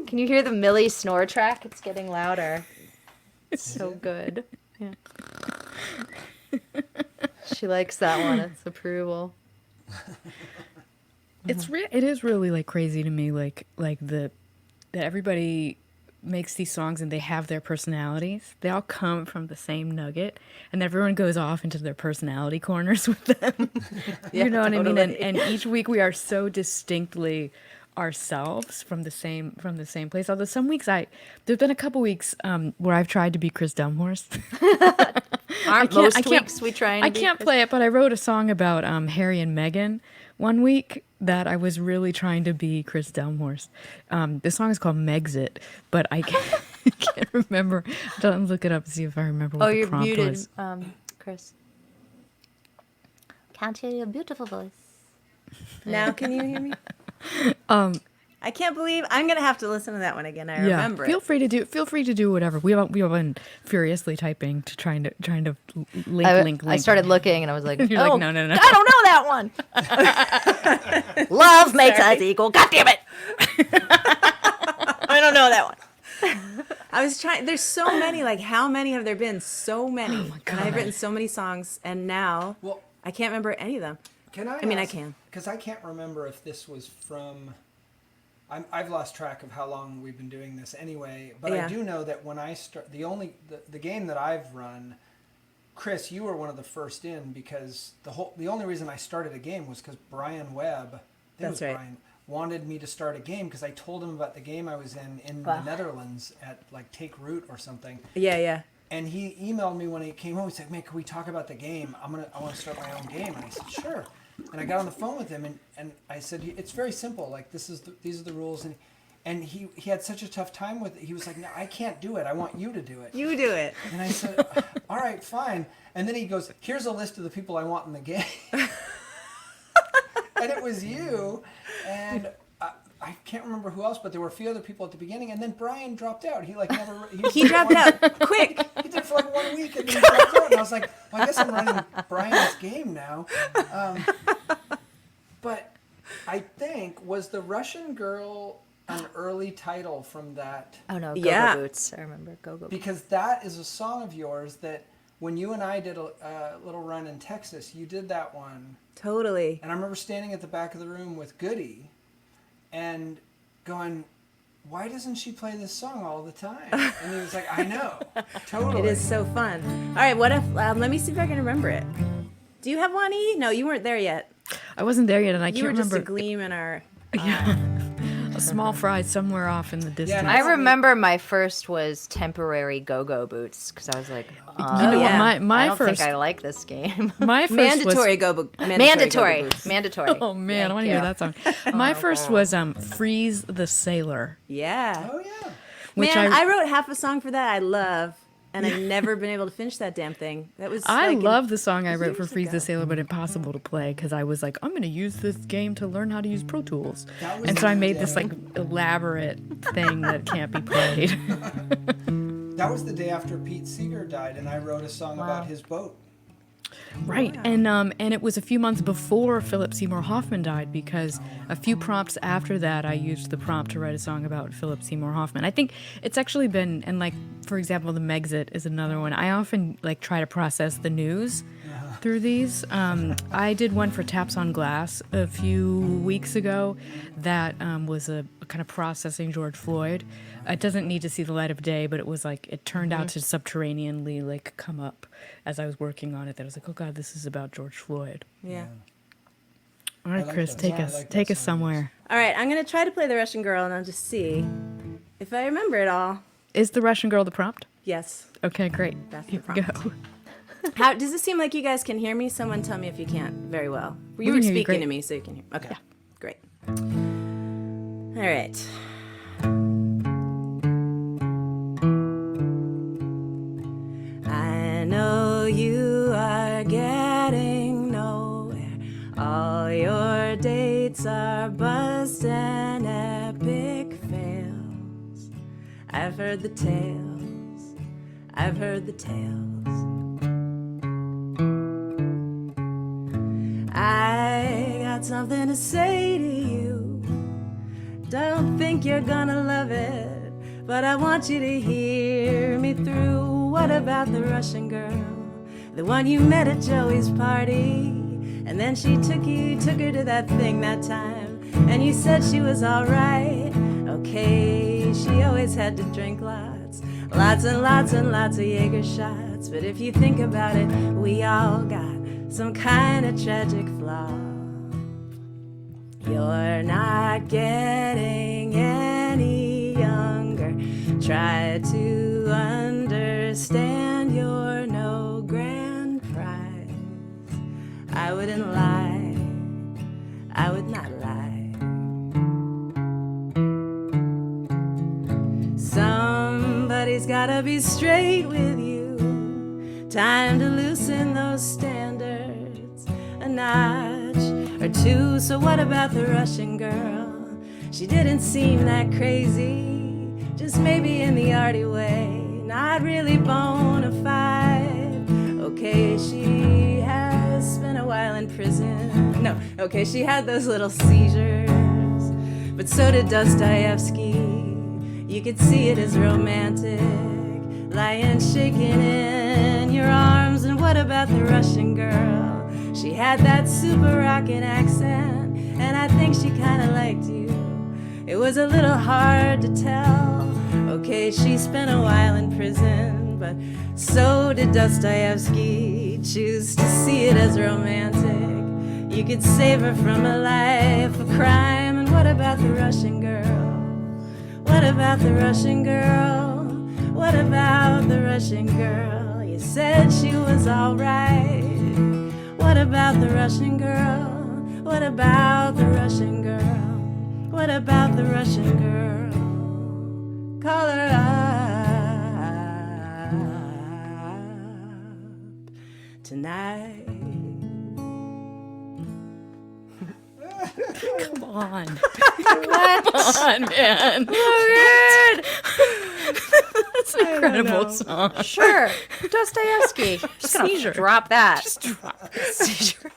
Can you hear the Millie snore track? It's getting louder. It's so good. Yeah. She likes that one. It's approval. It is really like crazy to me, like that everybody makes these songs and they have their personalities. They all come from the same nugget, and everyone goes off into their personality corners with them. You know what I mean? And each week we are so distinctly ourselves from the same place. Although some weeks there's been a couple weeks where I've tried to be Kris Delmhorst. Aren't most weeks we try and I can't play it, but I wrote a song about Harry and Meghan one week that I was really trying to be Kris Delmhorst. The song is called Megxit, but I can't remember. Don't look it up and see if I remember what the prompt was. Chris. Can't hear your beautiful voice. Now can you hear me? I can't believe I'm gonna have to listen to that one again. I remember Feel free to do whatever. We have been furiously typing to trying to link. I started looking and I was like, You're like, no. I don't know that one. Love makes us equal. God damn it. I don't know that one. I was trying. There's so many. Like, how many have there been? So many. Oh my God. And I've written so many songs, and now I can't remember any of them. Can I? I mean, I can. Because I can't remember if this was from. I've lost track of how long we've been doing this anyway. But I do know that when I start, the game that I've run, Chris, you were one of the first in because the only reason I started a game was because Brian Webb, That's right. Brian, wanted me to start a game because I told him about the game I was in the Netherlands at like Take Root or something. Yeah. And he emailed me when he came home. He said, "Man, can we talk about the game? I want to start my own game." And I said, "Sure." And I got on the phone with him and I said, "It's very simple. Like these are the rules." And he had such a tough time with it. He was like, "No, I can't do it. I want you to do it." You do it. And I said, "All right, fine." And then he goes, "Here's a list of the people I want in the game." And it was you, and I can't remember who else, but there were a few other people at the beginning. And then Brian dropped out. He like never. He dropped out quick. He did it for like 1 week, and then he dropped out. And I was like, "Well, I guess I'm running Brian's game now." But I think was the Russian Girl an early title from that? Oh no, Go-Go Boots. I remember Go-Go Boots. Because that is a song of yours that when you and I did a little run in Texas, you did that one. Totally. And I remember standing at the back of the room with Goody and going, "Why doesn't she play this song all the time?" And he was like, "I know, totally." It is so fun. All right, what if? Let me see if I can remember it. Do you have one, E? No, you weren't there yet. I wasn't there yet, and I You can't were just remember. a gleam in our. A small fry somewhere off in the distance. and I remember my first was temporary Go-Go Boots because I was like, You know yeah. what? My I don't first, think I like this game. my first Mandatory was, go-go. Mandatory. boots. Mandatory. Oh man, I Thank want to hear you. that song. My first was Freeze the Sailor, Yeah. Oh yeah. which Man, I wrote half a song for that I love, and I've never been able to finish that damn thing. That was. I like love the song I wrote for years Freeze the ago. Sailor, but impossible to play because I was like, I'm going to use this game to learn how to use Pro Tools. That was And so I the- made this like elaborate thing that can't be played. That was the day after Pete Seeger died, and I wrote a song about his boat. Right, and it was a few months before Philip Seymour Hoffman died because a few prompts after that I used the prompt to write a song about Philip Seymour Hoffman. I think it's actually been, and like for example, the Megxit is another one. I often like try to process the news through these. I did one for Taps on Glass a few weeks ago that was a kind of processing George Floyd. It doesn't need to see the light of day, but it was like it turned out to subterraneanly like come up as I was working on it. That I was like, oh God, this is about George Floyd. Yeah. All right, like Chris, that take song. I us like that take us song. somewhere. All right, I'm gonna try to play the Russian Girl, and I'll just see if I remember it all. Is the Russian girl the prompt? Yes. Okay, great. That's the Here we prompt. go. How does it seem like you guys can hear me? Someone tell me if you can't very well. You can were hear you speaking great. to me, so you can hear. Okay, great. All right. I know you are getting nowhere. All your dates are bust and epic fails. I've heard the tales. I've heard the tales. I got something to say to you. Don't think you're gonna love it, but I want you to hear me through. What about the Russian girl? The one you met at Joey's party, and then she took her to that thing that time, and you said she was alright. Okay, she always had to drink lots, lots and lots and lots of Jaeger shots. But if you think about it, we all got some kind of tragic flaw. You're not getting any younger. Try to understand you're no grand prize. I wouldn't lie, I would not lie. Somebody's gotta be straight with you. Time to loosen those standards a notch or two. So what about the Russian girl? She didn't seem that crazy, just maybe in the arty way, not really bona fide. Okay, she has spent a while in prison. No, okay, she had those little seizures, but so did Dostoevsky. You could see it as romantic, lying shaking in your arms. And what about the Russian girl? She had that super rockin' accent, and I think she kinda liked you. It was a little hard to tell. Okay, she spent a while in prison, but so did Dostoevsky. Choose to see it as romantic. You could save her from a life of crime. And what about the Russian girl? What about the Russian girl? What about the Russian girl? You said she was alright. What about the Russian girl? What about the Russian girl? What about the Russian girl? Call her up tonight. Come on. Come on, man. So good. That's an incredible song. Sure. Dostoevsky. Just gonna Seizure. drop that. Just drop. Seizure.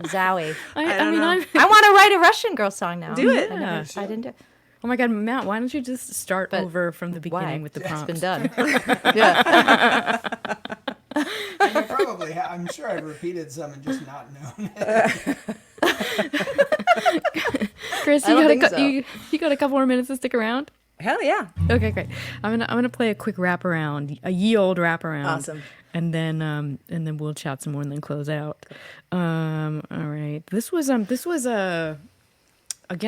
Zowie. I mean, I'm. I want to write a Russian girl song now. Do it. I didn't do it. Oh my God, Matt, why don't you just start But over from the Why? beginning with the It's prompts? been done. Yeah. And you probably I'm sure I've repeated some and just not known it. Chris, I don't think so. you got a couple more minutes to stick around? Hell yeah. Okay, great. I'm gonna play a quick wraparound, a ye old wraparound. Awesome. And then we'll chat some more and then close out. All right. This was again,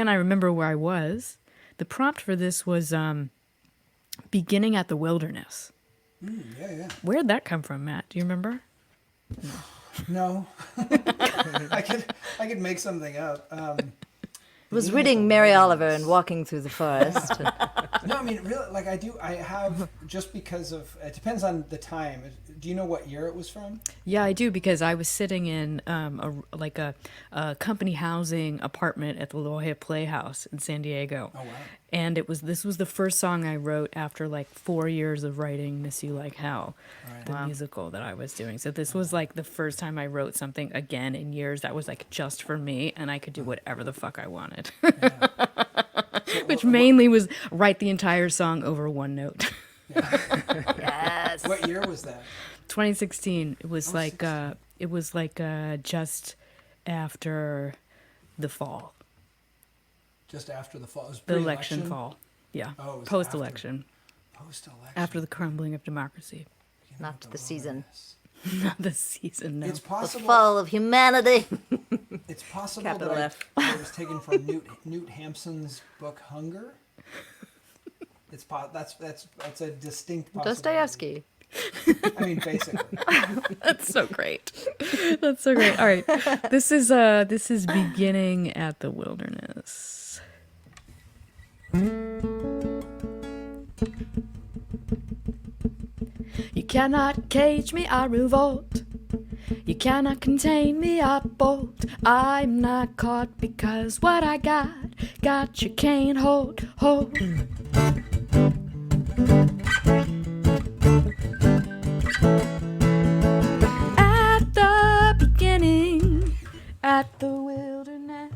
I remember where I was. The prompt for this was beginning at the wilderness. Yeah. Where'd that come from, Matt? Do you remember? No. I could make something up. Was reading Mary Oliver and walking through the forest. No, I mean, really, like I have, just because of, it depends on the time. Do you know what year it was from? Yeah, I do, because I was sitting in a company housing apartment at the Loja Playhouse in San Diego. Oh, wow. And this was the first song I wrote after like 4 years of writing Miss You Like Hell, the musical that I was doing. So this was like the first time I wrote something again in years that was like just for me, and I could do whatever the fuck I wanted. Which mainly was write the entire song over one note. Yes. What year was that? 2016. It was just after the fall. Just after the fall. It was The pre-election? election fall. Yeah. Oh, it was Post-election. Post-election. After the crumbling of democracy. Not the season. Not the season, no. It's The possible. fall of humanity. It's possible Capital that F. it was taken from Newt Hampson's book Hunger. That's a distinct possibility. Dostoevsky. I mean, basically. That's so great. That's so great. All right. This is beginning at the wilderness. You cannot cage me, I revolt. You cannot contain me, I bolt. I'm not caught because what I got you can't hold. At the beginning, at the wilderness.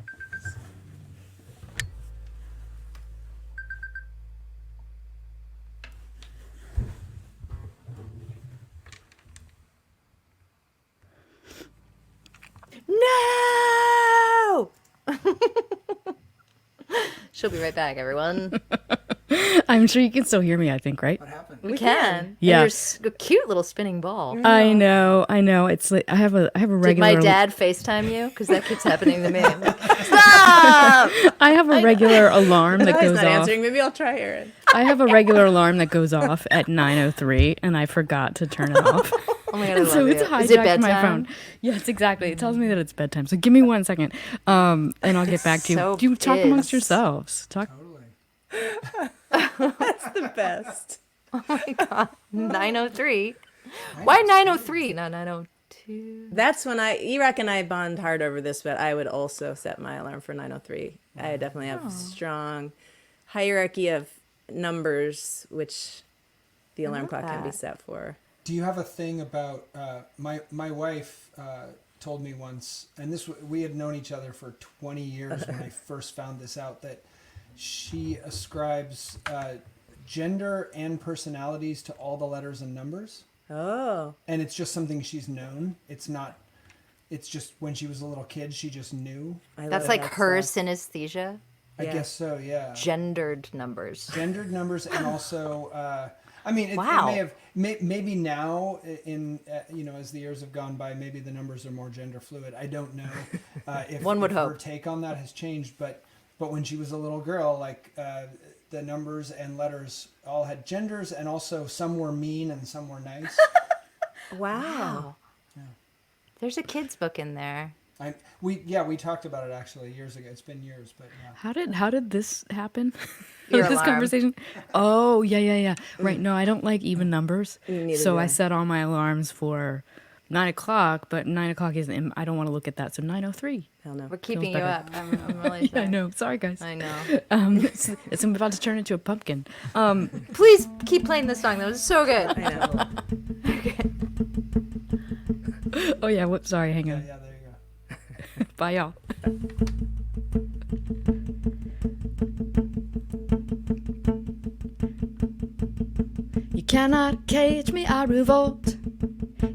No! She'll be right back, everyone. I'm sure you can still hear me, I think, right? What happened? We can. Yeah. And you're a cute little spinning ball. I know. It's like I have a Did regular my dad FaceTime you? Because that keeps happening to me. I'm like, stop! I have a regular alarm that He's goes not off. answering. Maybe I'll try Erin. I have a regular alarm that goes off at 9:03 and I forgot to turn it off. Oh my God, I And love so you. it's Is it hijacked bedtime? my phone. Yes, exactly. It tells me that it's bedtime. So give me 1 second, and I'll get back to you. So You talk amongst is. yourselves. Talk. Totally. That's the best. Oh my God. 9:03. Why 9:03? Not 9:02. That's when Iraq and I bond hard over this, but I would also set my alarm for 9:03. I definitely have strong hierarchy of numbers, which the alarm clock can be that. set for. Do you have a thing about my wife told me once, and we had known each other for 20 years when I first found this out, that she ascribes gender and personalities to all the letters and numbers, Oh, and it's just something she's known. It's not. It's just when she was a little kid, she just knew. That's like her synesthesia. I Yeah. guess so. Yeah. Gendered numbers. Gendered numbers, and also I mean it Wow. may have maybe now in as the years have gone by, maybe the numbers are more gender fluid. I don't know if, One would if her hope. take on that has changed, but when she was a little girl, like the numbers and letters all had genders, and also some were mean and some were nice. wow. There's a kid's book in there. We talked about it actually years ago. It's been years, but yeah. How did this happen? Your This alarm. conversation. Oh yeah. Right. No, I don't like even numbers. Neither So do I I. set all my alarms for 9:00, but 9:00 isn't. I don't want to look at that. So 9:03. Hell no. We're keeping you better. up. I'm really Yeah, I sorry. know. Sorry, guys. I know. It's about to turn into a pumpkin. Please keep playing this song. That was so good. I know. Oh yeah. Whoops. Sorry. Hang Yeah, on. there you go. Bye, y'all. You cannot cage me, I revolt.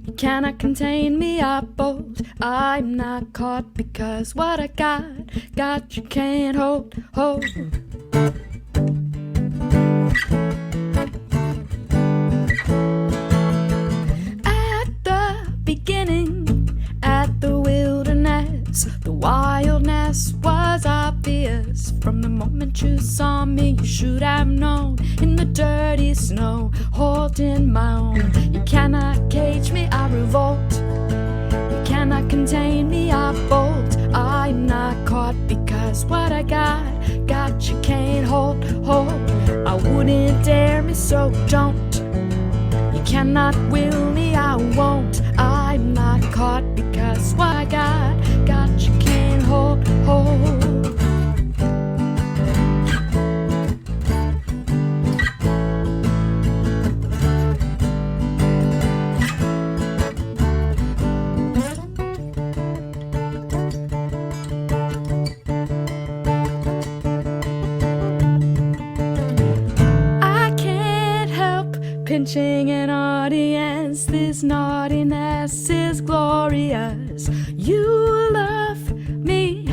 You cannot contain me, I bolt. I'm not caught because what I got you can't hold. At the beginning, at the wilderness, the wildness was obvious. From the moment you saw me, you should have known. In the dirty snow, holding my own. You cannot cage me, I revolt. You cannot contain me, I bolt. I'm not caught because what I got you can't hold. I wouldn't dare me, so don't. You cannot will me, I won't. I'm not caught because what I got you can't hold. I can't help pinching an audience. This naughtiness is glorious. You love me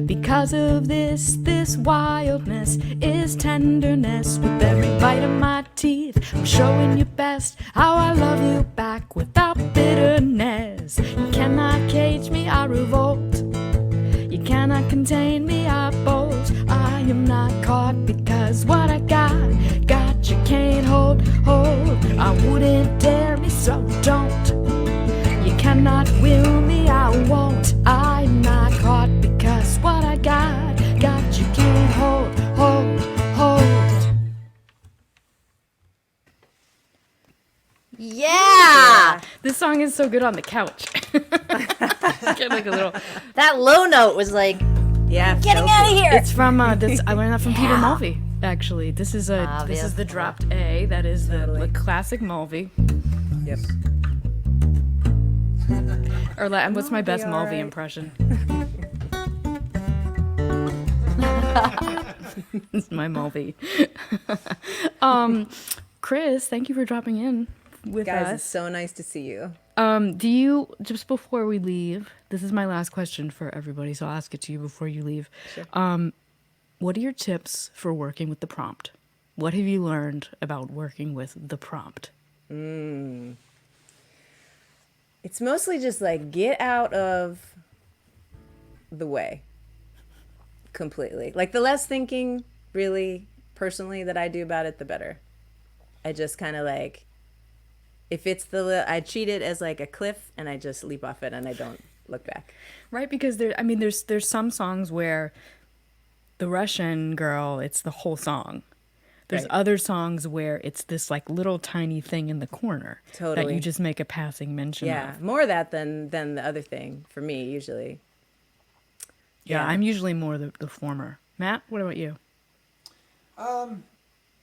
because of this wildness is tenderness. With every bite of my teeth, I'm showing you best how I love you back without bitterness. You cannot cage me, I revolt. You cannot contain me, I bolt. I am not caught because what I got you can't hold. I wouldn't dare me, so don't. You cannot will me, I won't. I'm not caught because what I got you can't hold. Yeah! This song is so good on the couch. Get like a little. That low note was like, Yeah. getting out of here! It's from this. I learned that from Peter Mulvey. Actually, this is Obvious. the dropped A. That is the classic Mulvey. Yep. Or what's my best Mulvey alright. impression? It's my Mulvey. Chris, thank you for dropping in with Guys, us. it's so nice to see you. Do you, just before we leave, this is my last question for everybody, so I'll ask it to you before you leave. Sure. what are your tips for working with the prompt? What have you learned about working with the prompt? It's mostly just like get out of the way completely. Like the less thinking, really, personally, that I do about it, the better. I just kind of like, if it's I treat it as like a cliff and I just leap off it and I don't look back. Right, because there's some songs where the Russian girl, it's the whole song. There's Right. other songs where it's this like little tiny thing in the corner that Totally. you just make a passing mention Yeah, of. more of that than the other thing for me usually. Yeah, Yeah. I'm usually more the former. Matt, what about you?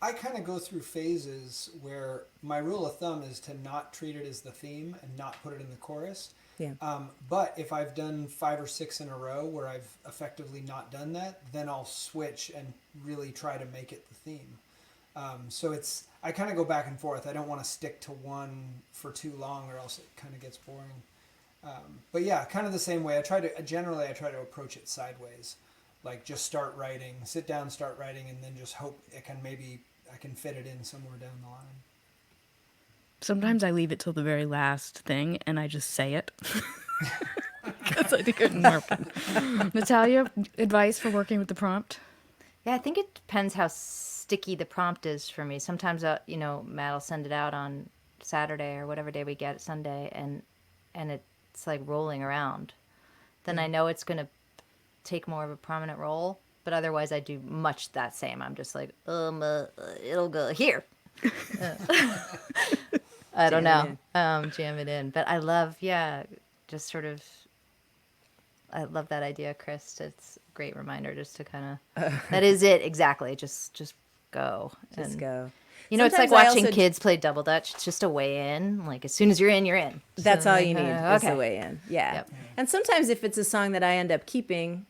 I kind of go through phases where my rule of thumb is to not treat it as the theme and not put it in the chorus. Yeah. But if I've done 5 or 6 in a row where I've effectively not done that, then I'll switch and really try to make it the theme. So I kind of go back and forth. I don't want to stick to one for too long or else it kind of gets boring. But yeah, kind of the same way. I try to approach it sideways. Like just start writing, sit down, start writing, and then just hope I can fit it in somewhere down the line. Sometimes I leave it till the very last thing and I just say it. Because I think it more fun. Natalia, advice for working with the prompt? Yeah, I think it depends how sticky the prompt is for me. Sometimes, Matt will send it out on Saturday or whatever day we get it, Sunday, and it's like rolling around. Then I know it's going to take more of a prominent role, but otherwise I do much that same. I'm just like, it'll go here. I don't know. Jam it in. But I love, just sort of, I love that idea, Kris. It's a great reminder just to kind of, that is it, exactly. Just go. Just go. You know, it's like Sometimes I watching also- kids play double dutch. It's just a way in. Like, as soon as you're in, you're in. That's So, all like, you need is the way in. Yeah. Yep. And sometimes if it's a song that I end up keeping,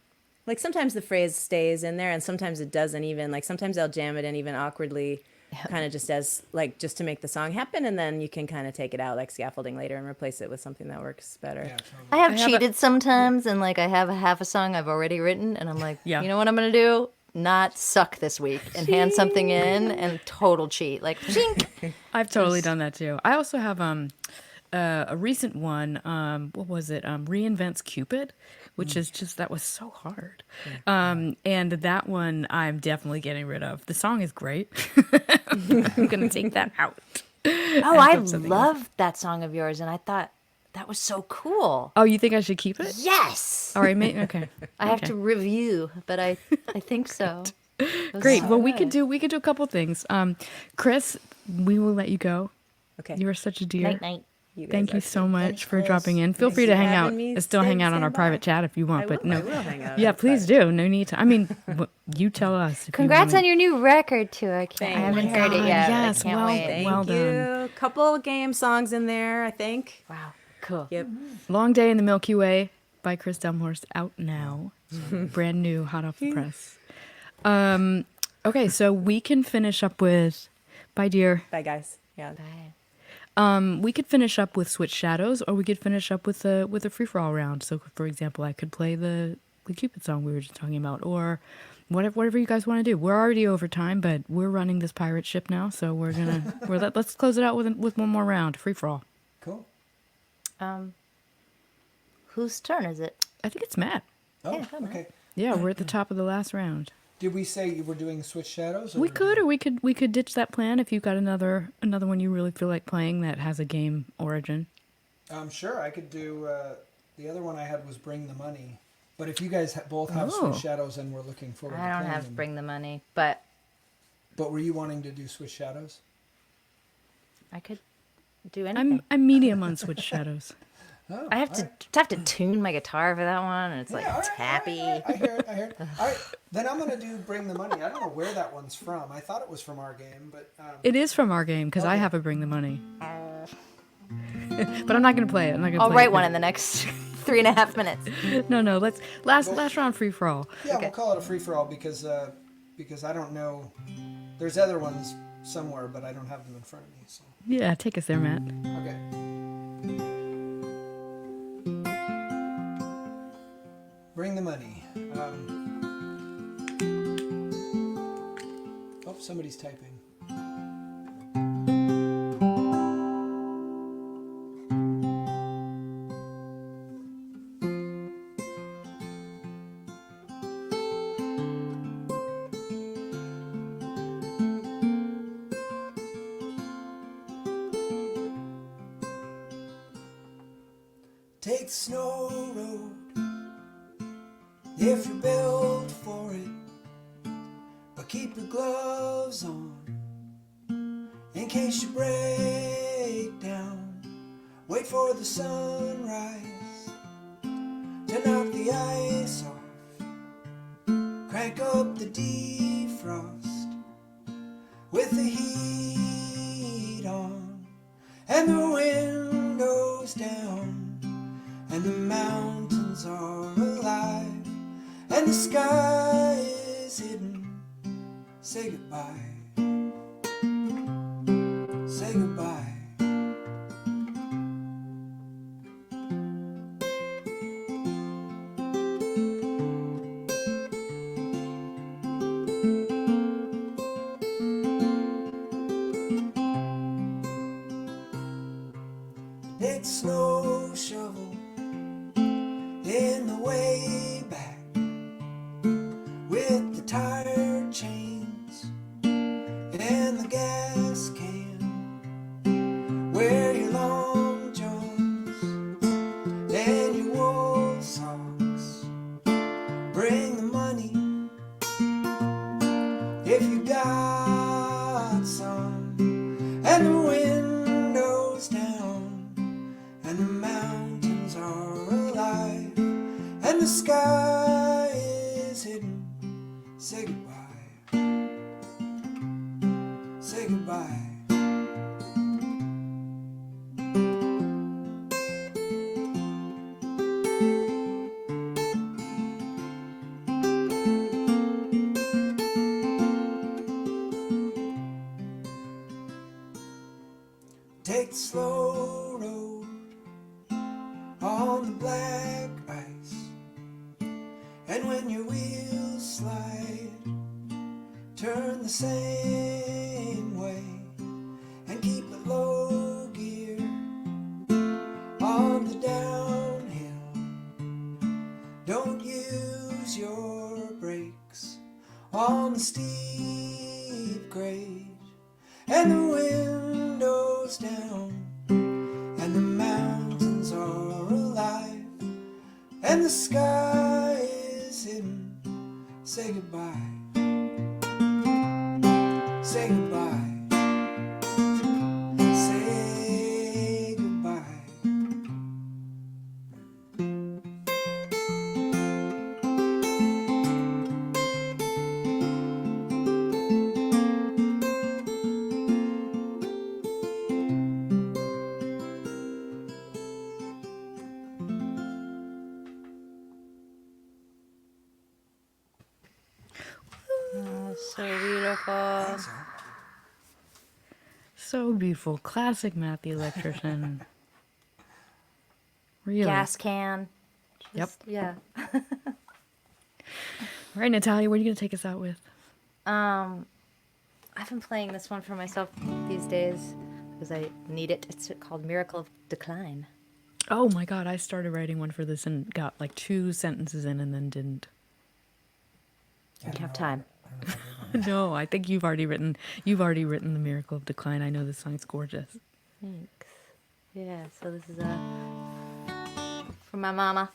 like sometimes the phrase stays in there and sometimes it doesn't even. Like sometimes I'll jam it in even awkwardly, kind of just as like just to make the song happen, and then you can kind of take it out like scaffolding later and replace it with something that works better. Yeah, totally. I have cheated sometimes, and like I have a half a song I've already written, and I'm like, Yeah. you know what I'm gonna do? Not suck this week and hand something in and total cheat. Like, chink. I've totally done that too. I also have a recent one. What was it? Reinvents Cupid, which is just that was so hard. And that one I'm definitely getting rid of. The song is great. I'm gonna take that out. Oh, I love that song of yours, and I thought that was so cool. Oh, you think I should keep it? Yes, All right, mate. Okay. I have to review, but I think so. Great. Well, we could do a couple things. Kris, we will let you go. Okay. You are such a dear. Night night. You guys Thank you are so great. much for Kris. dropping in. Feel Thanks free to for hang out, having me. still hang out on Stand our by. private chat if you want. But no, I will hang out. yeah, on please Friday. do. No need to. I mean, you tell us. If Congrats you on your new record too. I Thank haven't you. heard it yet. Yes, but I can't well, wait. Thank well you. done. Couple game songs in there, I think. Wow, cool. Yep. Long Day in the Milky Way by Kris Delmhorst out now. Brand new, hot off the press. Okay, so we can finish up with Bye Dear. Bye, guys. Yeah. Bye. We could finish up with Switch Shadows, or we could finish up with a free for all round. So, for example, I could play the Cupid song we were just talking about, or whatever you guys want to do. We're already over time, but we're running this pirate ship now, so let's close it out with one more round, free for all. Cool. Whose turn is it? I think it's Matt. Oh, Yeah, come on. okay. Yeah, we're at the top of the last round. Did we say you were doing Switch Shadows? We could, or we could ditch that plan if you've got another one you really feel like playing that has a game origin. Sure, I could do. The other one I had was Bring the Money. But if you guys both have Oh. Switch Shadows and we're looking forward to I don't playing have them. Bring the Money, but But were you wanting to do Switch Shadows? I could do anything. I'm medium on Switch Shadows. Oh, I have to tune my guitar for that one, and it's like all right, tappy. all right. I hear it. All right, then I'm gonna do Bring the Money. I don't know where that one's from. I thought it was from our game, but It is from our game because I have a Bring the Money. But I'm not gonna play it. I'm not gonna I'll play write it. one in the next 3.5 minutes. No. Let's last round free for all. yeah, we'll call it a free for all because I don't know. There's other ones somewhere, but I don't have them in front of me. So Yeah, take us there, Matt. okay. Bring the Money. somebody's typing. Take the snow road if you're built for it, but keep your gloves on in case you break down. Wait for the sunrise to knock the ice off. Crank up the defrost with the heat on and the windows down. And the mountains are alive, and the sky is hidden. Say goodbye, say goodbye. Big snow shovel in the way back with the tire chains and the gas can. Wear your long johns and your wool socks. Bring the money if you got some, and the windows down and the mountains are alive and the sky is hidden. Say goodbye, say goodbye. Take the slow road on the black ice, and when your wheels slide, turn the same way and keep it low gear on the downhill. Don't use your brakes on the steep grade, and the windows down and the mountains are alive and the sky is hidden. Say goodbye, say goodbye, say goodbye. Oh, so beautiful. So beautiful. Classic Matt the Electrician. Really. Gas can. Yep. Yeah. All right, Natalia, what are you going to take us out with? I've been playing this one for myself these days because I need it. It's called Miracle of Decline. Oh my God, I started writing one for this and got like 2 sentences in and then didn't. You have time. No, I think you've already written The Miracle of Decline. I know this song's gorgeous. Thanks. Yeah, so this is from my mama.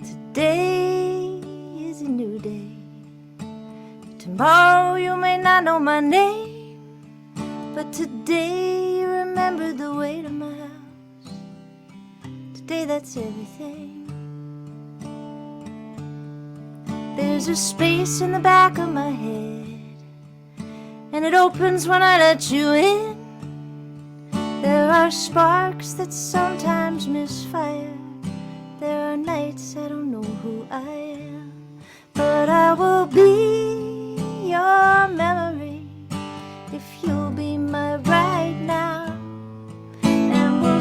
Today is a new day. Tomorrow you may not know my name, but today you remember the way to my house. Today that's everything. There's a space in the back of my head, and it opens when I let you in. There are sparks that sometimes misfire. There are nights I don't know who I am, but I will be your memory if you'll be my right now. And we'll